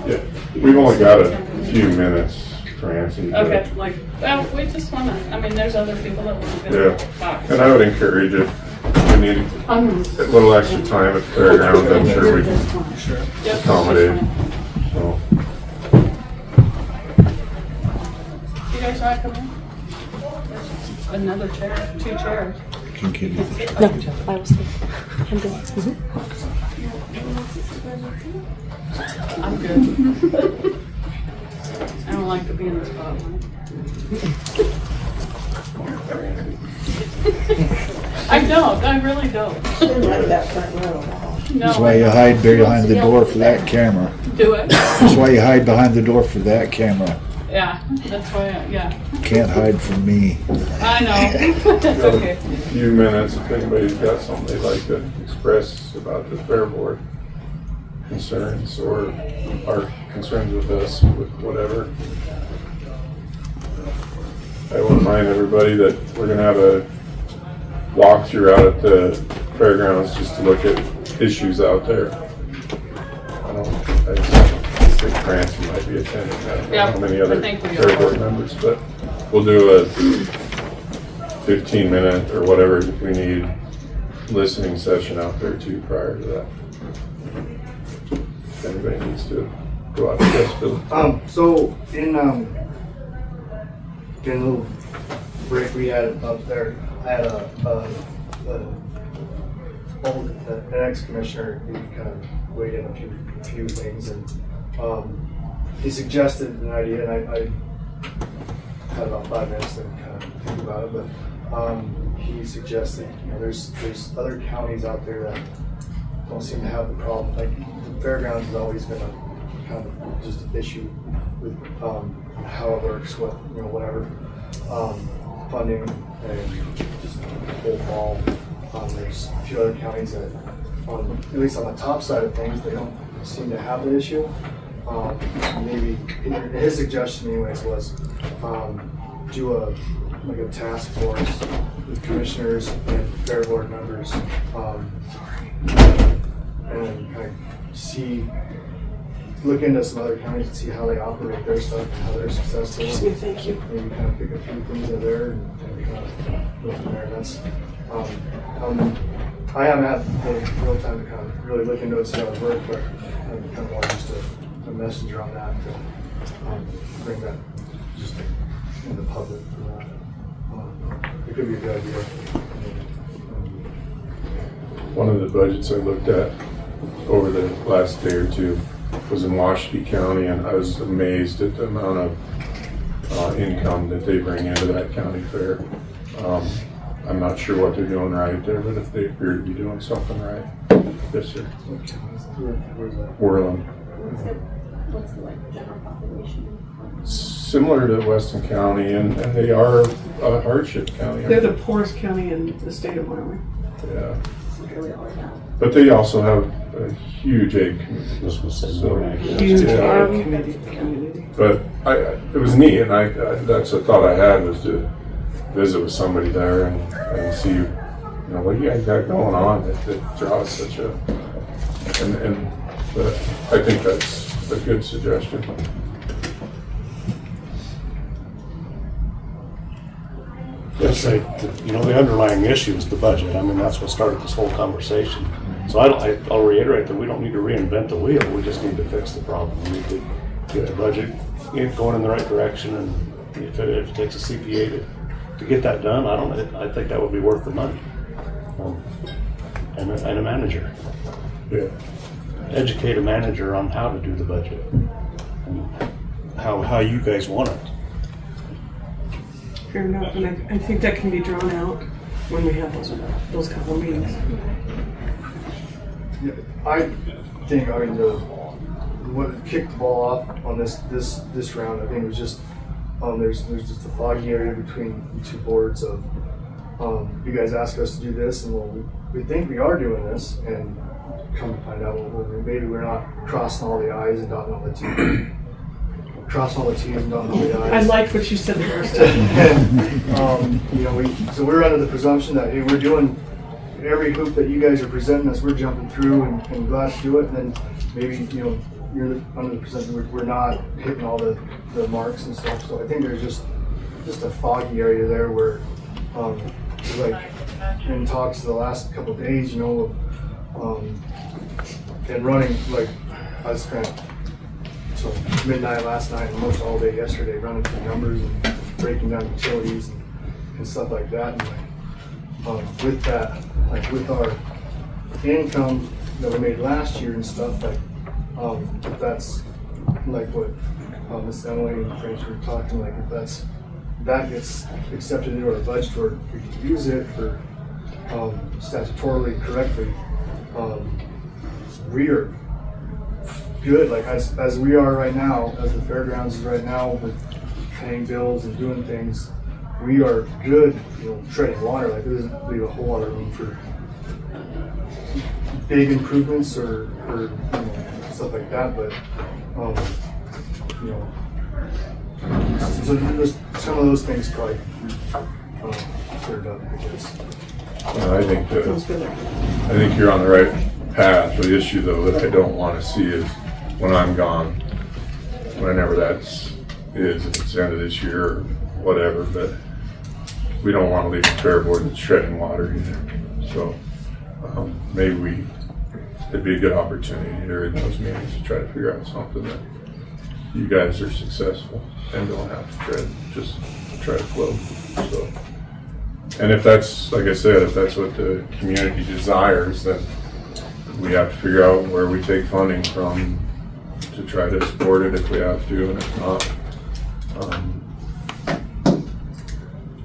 Yeah, we've only got a few minutes, Francie. but- Okay, like, well, we just wanna, I mean, there's other people that want to Yeah, talk. and I would encourage if we need a little extra time at the fairground, I'm sure we can accommodate. So, You guys want to come in? There's another chair, 2 chairs. Can get you. No, I was I'm good. I'm good. I don't like to be in the spotlight. I don't, I really don't. Didn't like that front row. No. That's why you hide behind the door for that camera. Do it. That's why you hide behind the door for that camera. Yeah, that's why, yeah. Can't hide from me. I know. That's okay. a few minutes, if anybody's got something they'd like to express about the fair board concerns or our concerns with us, with whatever. I want to remind everybody that we're going to have a walkthrough out at the fairgrounds just to look at issues out there. I think Francie might be attending. I don't know how many other fair board members, but we'll do a 15-minute or whatever we need listening session out there too prior to that. If anybody needs to go out to this building. So in a little break we had up there, I had an ex-commissioner who kind of weighed in a few things, and he suggested an idea, and I had about 5 minutes to kind of think about it, but he suggested, there's other counties out there that don't seem to have the problem. Like the fairgrounds has always been a kind of just an issue with how it works, whatever funding and just the whole ball. There's a few other counties that, at least on the top side of things, they don't seem to have the issue. Maybe his suggestion, anyways, was do a task force with commissioners and fair board members, and kind of look into some other counties and see how they operate their stuff and how they're successful. Excuse me, thank you. Maybe kind of pick a few things in there and kind of go from there. That's I haven't had the real time to kind of really look into it, see how it works, but I'm kind of more just a messenger on that to bring that just in the public. It could be a good idea. One of the budgets I looked at over the last day or two was in Washtenaw County, and I was amazed at the amount of income that they bring into that county fair. I'm not sure what they're doing right there, but if they appear to be doing something right. Yes, sir. Whirling. What's the general population? Similar to Weston County, and they are a hardship county. They're the poorest county in the state of Wyoming. Yeah. But they also have a huge egg community. Huge yeah. egg community. But it was neat, and that's a thought I had, was to visit with somebody there and see, what you guys got going on that draws such a, but I think that's a good suggestion. Let's say, the underlying issue is the budget. I mean, that's what started this whole conversation. So I'll reiterate that we don't need to reinvent the wheel. We just need to fix the problem. We need to get the budget going in the right direction, and if it takes a CPA to get that done, I think that would be worth the money. And a manager. Yeah. Educate a manager on how to do the budget and how you guys want it. Fair enough, and I think that can be drawn out when we have those couple of meetings. Yeah, I think, what kicked the ball off on this round, I think, was just there's just a foggy area between the two boards of you guys ask us to do this, and we think we are doing this, and come to find out maybe we're not crossing all the I's and dotting all the T's. Crossing all the T's and dotting all the I's. I liked what you said the first time. So we're under the presumption that, hey, we're doing every hoop that you guys are presenting us, we're jumping through and glad to do it, and then maybe, you're under the presumption we're not hitting all the marks and stuff. So I think there's just a foggy area there where, like in talks the last couple of days, and running, like I spent till midnight last night and most all day yesterday running through numbers and breaking down utilities and stuff like that. And with that, like with our income that we made last year and stuff, like that's like what Miss Emily and Frank were talking, like if that gets accepted into our budget, or we can use it for statutorily correctly, we are good, like as we are right now, as the fairgrounds is right now, with paying bills and doing things, we are good, treading water. Like there doesn't leave a whole lot of room for big improvements or stuff like that. But so there's some of those things probably cleared up, I guess. I think you're on the right path. The issue, though, that I don't want to see is when I'm gone, whenever that is, if it's the end of this year or whatever, but we don't want to leave the fair board that's treading water either. So maybe it'd be a good opportunity during those meetings to try to figure out something that you guys are successful and don't have to tread, just try to float. So, and if that's, like I said, if that's what the community desires, then we have to figure out where we take funding from to try to support it if we have to, and if not,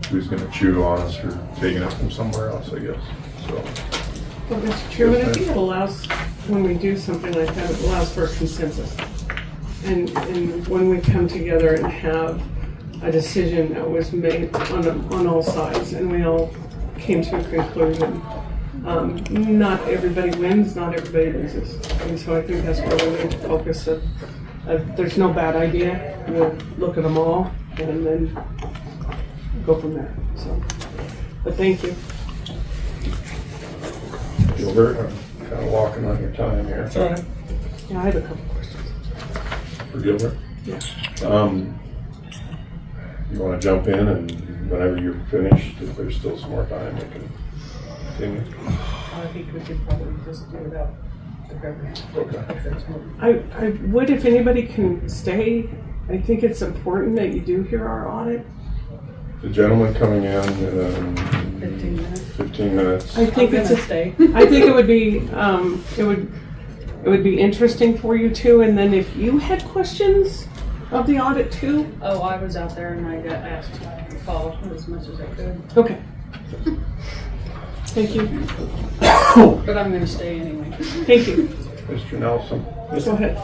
who's going to chew on us for taking it from somewhere else, I guess. So, Well, that's true, and I think it allows, when we do something like that, it allows for a consensus. And when we come together and have a decision that was made on all sides, and we all came to a conclusion, not everybody wins, not everybody loses. And so I think that's where we need to focus. There's no bad idea. We'll look at them all and then go from there. So, but thank you. Gilbert, I'm kind of walking on your time here. That's all right. Yeah, I have a couple questions. For Gilbert? Yeah. You want to jump in, and whenever you're finished, if there's still some more time, we can continue. I think we could probably just do it out. Okay. I would, if anybody can stay, I think it's important that you do hear our audit. The gentleman coming in 15 minutes. 15 minutes. I think I'm it's gonna stay. I think it would be, It would be interesting for you too, and then if you had questions of the audit too. Oh, I was out there and I got asked to call as much as I could. Okay. Thank you. But I'm gonna stay anyway. Thank you. Mr. Nelson, Go ahead.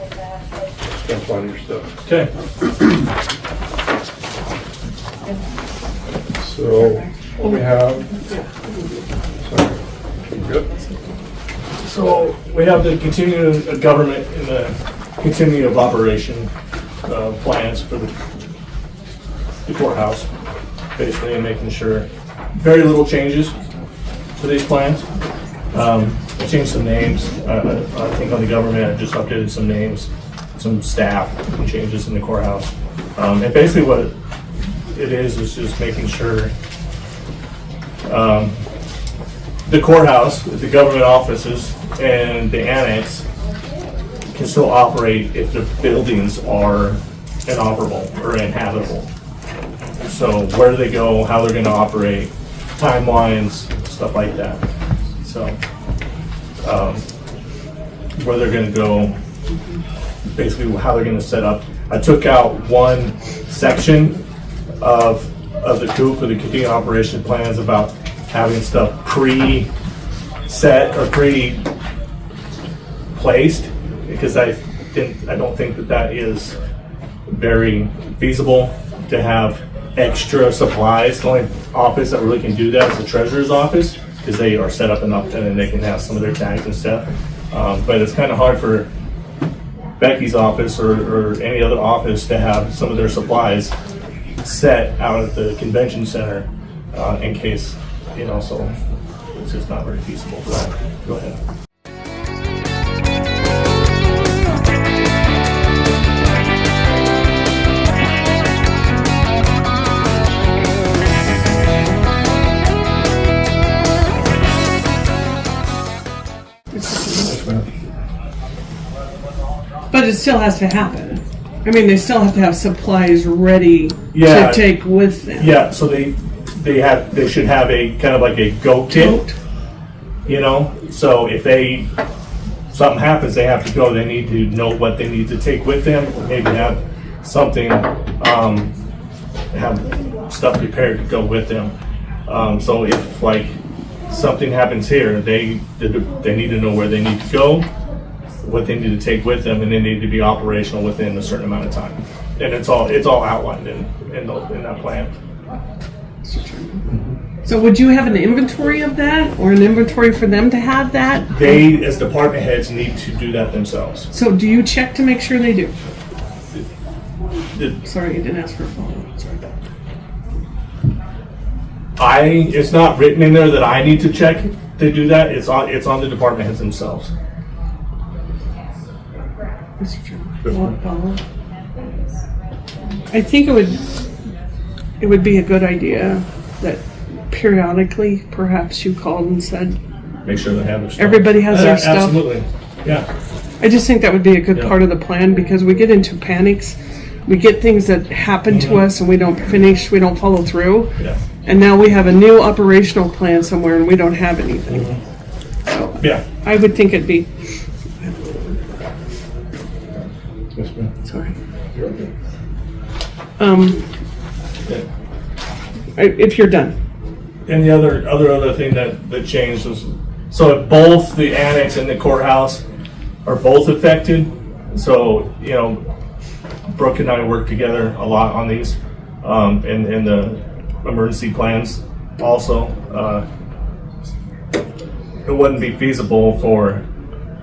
jump on your stuff. Okay. So, what we have, sorry, good? So we have the continuing of government and the continuing of operation plans for the courthouse, basically, and making sure very little changes to these plans. I changed some names. I think on the government, I just updated some names, some staff changes in the courthouse. And basically what it is just making sure the courthouse, the government offices, and the annex can still operate if the buildings are inoperable or inhabitable. So where do they go, how they're gonna operate, timelines, stuff like that. So, where they're gonna go, basically how they're gonna set up. I took out one section of the COOP, or the continuing operation plans, about having stuff pre-set or pre-placed, because I don't think that is very feasible to have extra supplies. The only office that really can do that is the treasurer's office, because they are set up enough and they can have some of their tags and stuff. But it's kind of hard for Becky's office or any other office to have some of their supplies set out at the convention center in case, so it's just not very feasible for that. Go ahead. But it still has to happen. I mean, they still have to have supplies ready Yeah. to take with them. Yeah, so they should have a kind of like a go kit, so if something happens, they have to go, they need to know what they need to take with them, maybe have something, have stuff prepared to go with them. So if like something happens here, they need to know where they need to go, what they need to take with them, and they need to be operational within a certain amount of time. And it's all outlined in that plan. So would you have an inventory of that, or an inventory for them to have that? They, as department heads, need to do that themselves. So do you check to make sure they do? The- Sorry, you didn't ask for a follow-up. Sorry. It's not written in there that I need to check to do that. It's on the department heads themselves. Mr. Chairman, one follow-up. I think it would be a good idea that periodically, perhaps you called and said, Make sure they have their stuff. Everybody has their stuff. Absolutely, yeah. I just think that would be a good Yeah. part of the plan, because we get into panics. We get things that happen to us and we don't finish, we don't follow through. Yeah. And now we have a new operational plan somewhere and we don't have anything. So Yeah. I would think it'd be, Yes, ma'am. sorry. You're okay. If you're done. And the other thing that changed was, so if both the annex and the courthouse are both affected, so, Brooke and I work together a lot on these, and the emergency plans also. It wouldn't be feasible for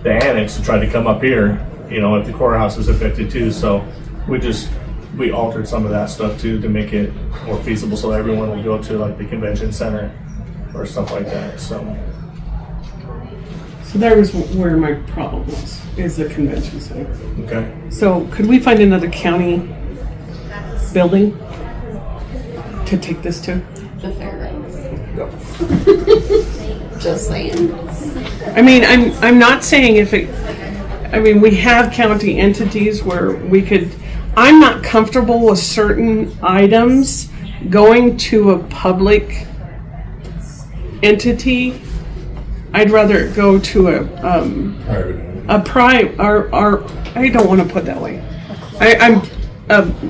the annex to try to come up here, if the courthouse is affected too, so we altered some of that stuff too to make it more feasible, so everyone will go to like the convention center or stuff like that. So that was where my problem was, is the convention center. okay. So could we find another county building to take this to? The fairgrounds. Just saying. I mean, I'm not saying we have county entities where we could, I'm not comfortable with certain items going to a public entity. I'd rather go to a I don't want to put that way. I'm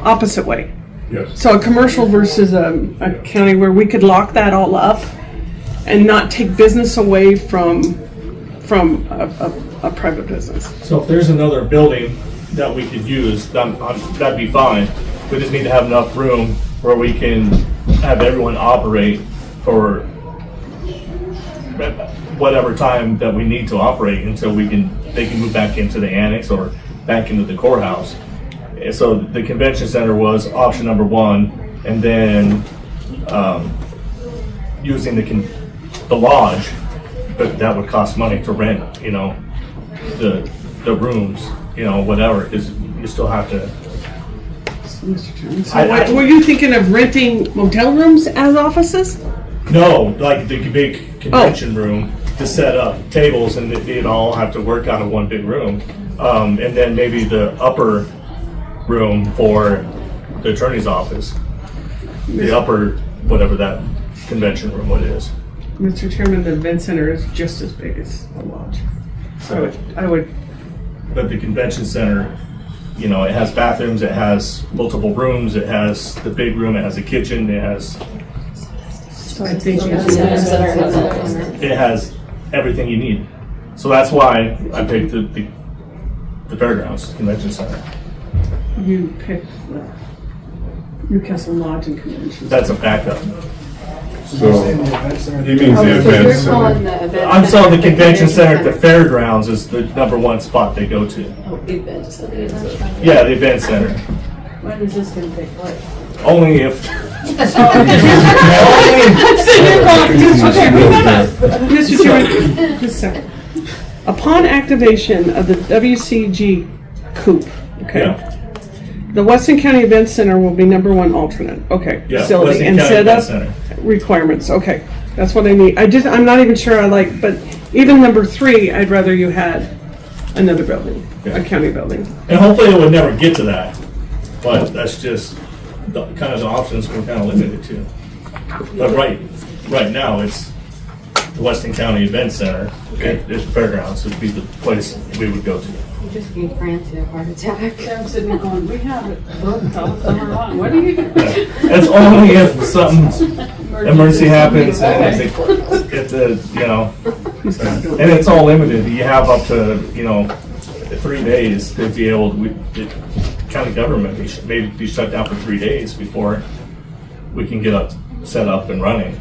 opposite way. Yes. So a commercial versus a county where we could lock that all up and not take business away from a private business. So if there's another building that we could use, that'd be fine. We just need to have enough room where we can have everyone operate for whatever time that we need to operate until they can move back into the annex or back into the courthouse. So the convention center was option number one, and then using the lodge, but that would cost money to rent, the rooms, whatever, because you still have to. So were you thinking of renting motel rooms as offices? No, like the big convention room to set up tables, and they'd all have to work out of one big room, and then maybe the upper room for the attorney's office, the upper whatever that convention room what is. Mr. Chairman, the event center is just as big as the lodge. So I would. But the convention center, it has bathrooms, it has multiple rooms, it has the big room, it has a kitchen, it has. So I think it has everything you need. So that's why I picked the Fairgrounds Convention Center. You picked the Newcastle Lodge and Convention. That's a backup. So he means the event center. I'm sorry, the convention center at the fairgrounds is the #1 spot they go to. Oh, event center. Yeah, the event center. When is this gonna take place? Only if. Mr. Chairman, just a second. Upon activation of the WCG COOP, okay? Yeah. The Weston County Event Center will be #1 alternate, okay? Yeah, Facility Weston and County set Event up Center. requirements, okay. That's what I need. I'm not even sure but even #3, I'd rather you had another building, a county building. And hopefully it would never get to that, but that's just kind of the options we're kind of limited to. But right now, it's the Weston County Event Center. It's fairgrounds would be the place we would go to. You just gave Francie a heart attack. I'm sitting there going, we have it booked all summer long. What are you doing? It's only if something emergency happens and and it's all limited. You have up to 3 days to be able to. The county government maybe be shut down for 3 days before we can get set up and running.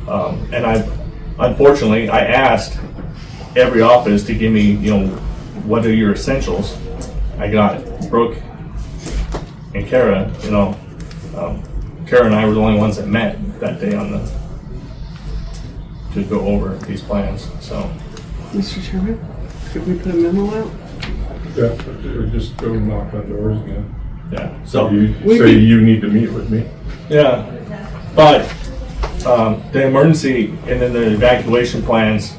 And unfortunately I asked every office to give me what are your essentials. I got Brooke and Kara. Kara and I were the only ones that met that day to go over these plans. So, Mr. Chairman, could we put a memo out? Yeah, or just go knock on doors again. Yeah. So you say you need to meet with me. Yeah, but the emergency and then the evacuation plans.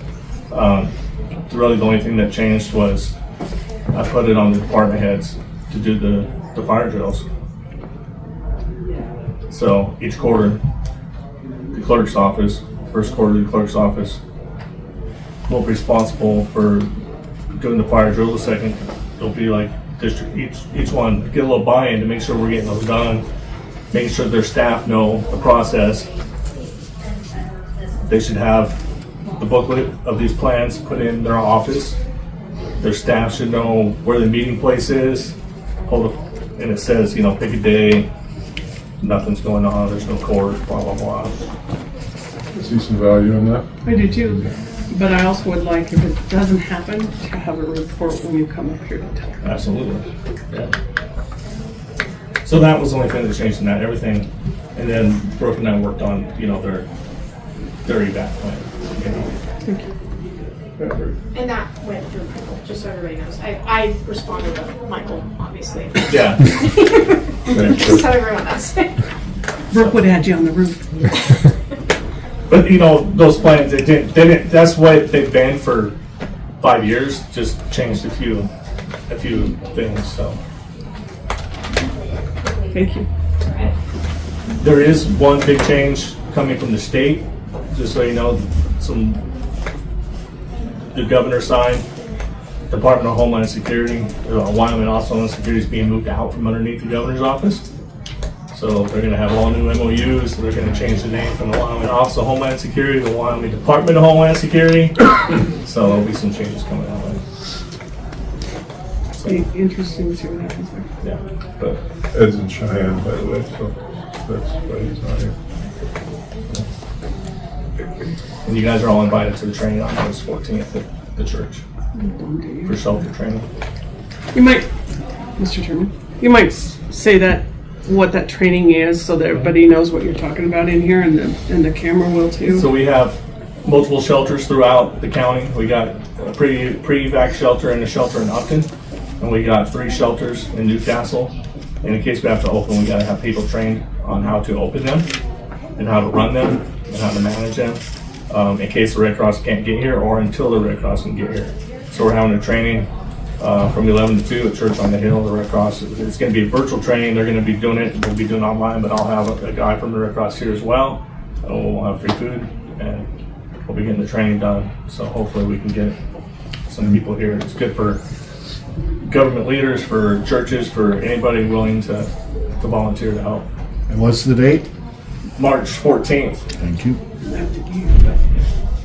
Really, the only thing that changed was I put it on the department heads to do the fire drills. So each quarter, the clerk's office, first quarter, the clerk's office will be responsible for doing the fire drill. The second, it'll be like district, each one get a little buy-in to make sure we're getting those done, making sure their staff know the process. They should have the booklet of these plans put in their office. Their staff should know where the meeting place is. And it says, pick a day, nothing's going on, there's no court, blah, blah, blah. I see some value in that. I do too, but I also would like, if it doesn't happen, to have a report when you come up here to talk. Absolutely, yeah. So that was the only thing that changed in that, everything. And then Brooke and I worked on, their evac plan. Thank you. And that went through Michael, just so everybody knows. I responded to Michael, obviously. Yeah. Just so everyone knows. Brooke would add you on the roof. But those plans, they didn't. That's what they've been for 5 years. Just changed a few things. So. Thank you. There is one big change coming from the state. Just so you know, the governor signed Department of Homeland Security, Wyoming Office of Homeland Security is being moved out from underneath the governor's office. So they're going to have all new MOUs. They're going to change the name from the Wyoming Office of Homeland Security to the Wyoming Department of Homeland Security. So there'll be some changes coming out. Be interesting to see what happens there. Yeah, but Ed's in Cheyenne, by the way, so that's why he's not here. and you guys are all invited to the training on August 14th at the church for shelter training. You might, Mr. Chairman, you might say that what that training is so that everybody knows what you're talking about in here, and the camera will too. So we have multiple shelters throughout the county. We got a pre-evac shelter and a shelter in Upton, and we got 3 shelters in Newcastle. And in case we have to open, we got to have people trained on how to open them and how to run them and how to manage them in case the Red Cross can't get here or until the Red Cross can get here. So we're having a training from 11 to 2 at Church on the Hill. The Red Cross, it's going to be a virtual training. They're going to be doing it. We'll be doing it online, but I'll have a guy from the Red Cross here as well. We'll have free food, and we'll be getting the training done. So hopefully we can get some people here. It's good for government leaders, for churches, for anybody willing to volunteer to help. And what's the date? March 14th. Thank you.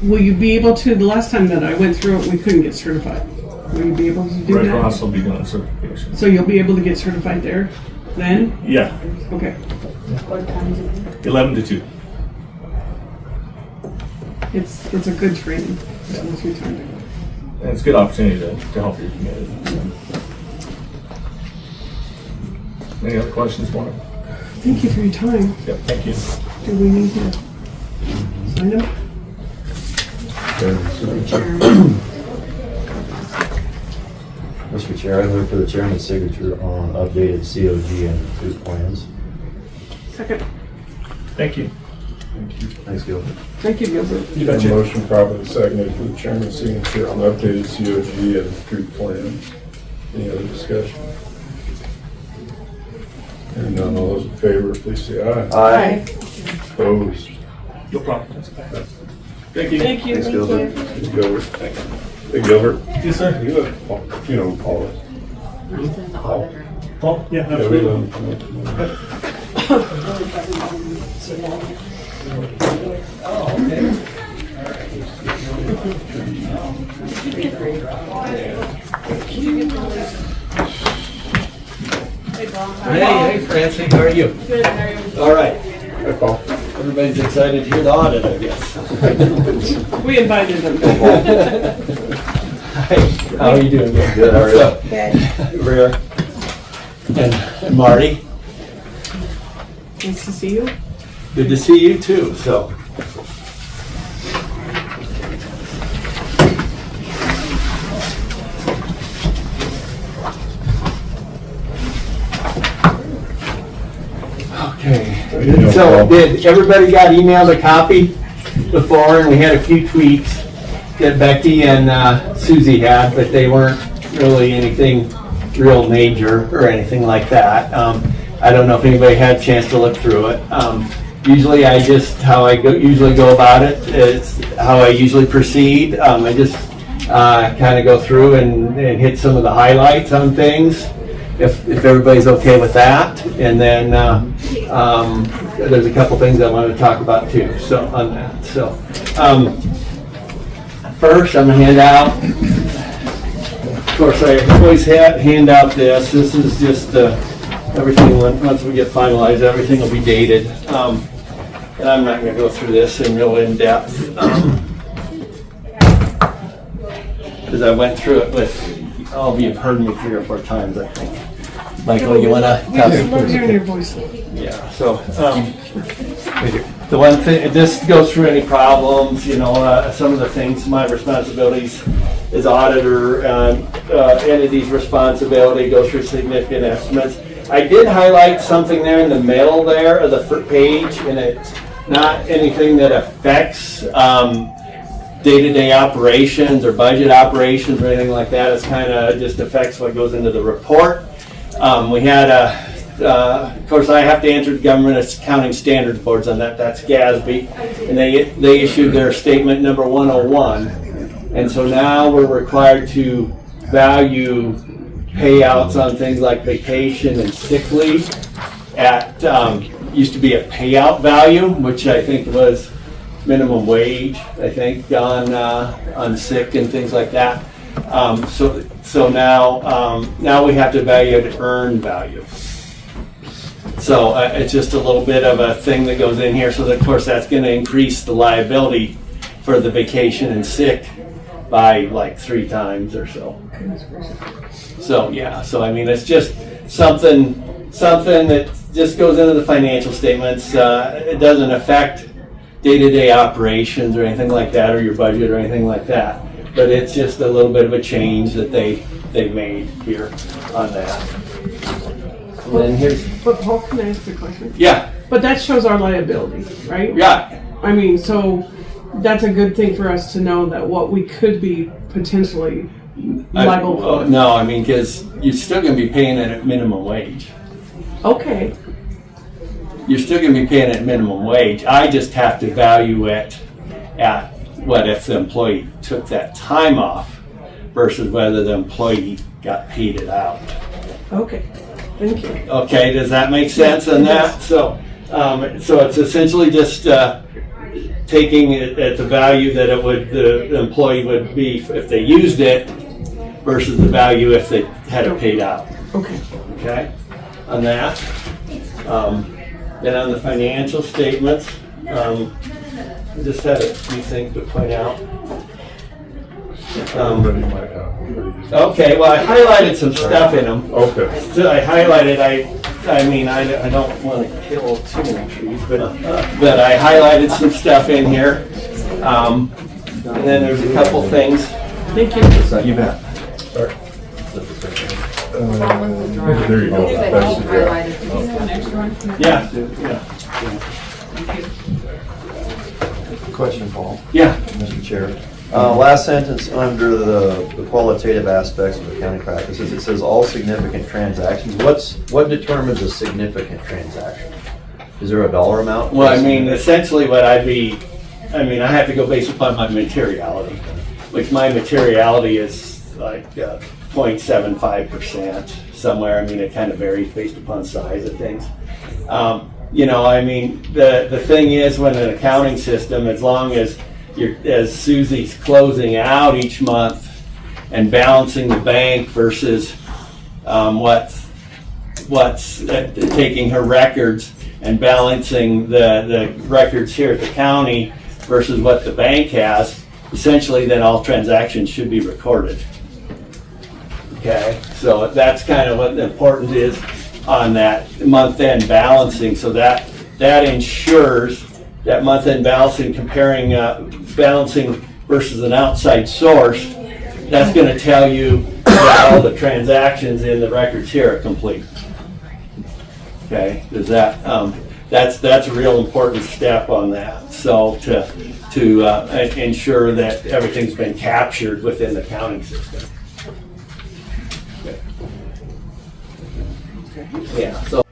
Will you be able to, the last time that I went through it, we couldn't get certified. Will you be able to do Red that? Cross will be doing certification. So you'll be able to get certified there then? Yeah. Okay. What time is it? 11 to 2. It's a good training. That was your time to go. And it's a good opportunity to help your community. So. Any other questions, Mark? Thank you for your time. Yep, thank you. Do we need to sign up? Mr. Chair, I move for the chairman's signature on updated COG and food plans. Second. Thank you. Thanks, Gilbert. Thank you, Gilbert. You got a motion properly seconded for the chairman's signature on updated COG and food plans. Any other discussion? Hearing none, all those in favor, please say aye. Aye. Opposed? No problem. Thank you. Thank you. Thanks, Gilbert. Thanks, Gilbert. Hey, Gilbert. Yes, sir. You know Paul. Paul? Yeah, Yeah, we absolutely. know him. Hey, Francie, how are you? Good, how are you? All right. Hi, Paul. Everybody's excited to hear the audit, I guess. We invited them. Hi, how are you doing? Good, how are you? Rhea and Marty, Nice to see you. good to see you too, so. Okay, so did everybody got emailed a copy before, and we had a few tweaks that Becky and Susie had, but they weren't really anything real major or anything like that. I don't know if anybody had a chance to look through it. Usually how I usually go about it is how I usually proceed. I just kind of go through and hit some of the highlights on things, if everybody's okay with that. And then there's a couple things I want to talk about too, so on that. So first I'm going to hand out, of course I always hand out this. This is just everything, once we get finalized, everything will be dated. And I'm not going to go through this in real in-depth, because I went through it with, all of you have heard me 3 or 4 times, I think. Michael, you want to? We just love hearing your voice. Yeah, so, the one thing, this goes through any problems, some of the things, my responsibilities as auditor, entity's responsibility, go through significant estimates. I did highlight something there in the middle there of the front page, and it's not anything that affects day-to-day operations or budget operations or anything like that. It's kind of just affects what goes into the report. We had of course I have to answer to Government Accounting Standards Boards on that. That's GASB, and they issued their statement number 101, and so now we're required to value payouts on things like vacation and sick leave at, used to be a payout value, which I think was minimum wage, I think, on sick and things like that. So now we have to value at earned value. So it's just a little bit of a thing that goes in here. So that, of course, that's going to increase the liability for the vacation and sick by like 3 times or so. So yeah, so I mean, it's just something that just goes into the financial statements. It doesn't affect day-to-day operations or anything like that, or your budget or anything like that. But it's just a little bit of a change that they made here on that. And then here's, But Paul, can I ask a question? yeah, But that shows our liability, right? yeah, I mean, so that's a good thing for us to know that what we could be potentially liable for. no, I mean, because you're still going to be paying it at minimum wage. Okay, You're still going to be paying it at minimum wage. I just have to value it at what if the employee took that time off versus whether the employee got paid it out. okay, thank you. Okay, does that make sense on that? So it's essentially just taking it at the value that the employee would be if they used it versus the value if they had it paid out. Okay. Okay, on that. Then on the financial statements, I just had a few things to point out. Okay, well, I highlighted some stuff in them. Okay. So I highlighted, I mean, I don't want to kill too many trees, but I highlighted some stuff in here. And then there's a couple things. Thank you. You bet. There you go. Yeah. Question, Paul. Yeah. Mr. Chair. Last sentence under the qualitative aspects of accounting practices, it says all significant transactions. What determines a significant transaction? Is there a dollar amount? Well, I mean, essentially what I have to go based upon my materiality, which my materiality is like 0.75% somewhere. I mean, it kind of varies based upon size of things. I mean, the thing is, when an accounting system, as long as as Susie's closing out each month and balancing the bank versus what's taking her records and balancing the records here at the county versus what the bank has, essentially then all transactions should be recorded. Okay, so that's kind of what the important is on that month-end balancing. So that ensures that month-end balancing, comparing balancing versus an outside source, that's going to tell you that all the transactions in the records here are complete. Okay, does that that's a real important step on that. So to ensure that everything's been captured within the accounting system. Okay. Yeah. So.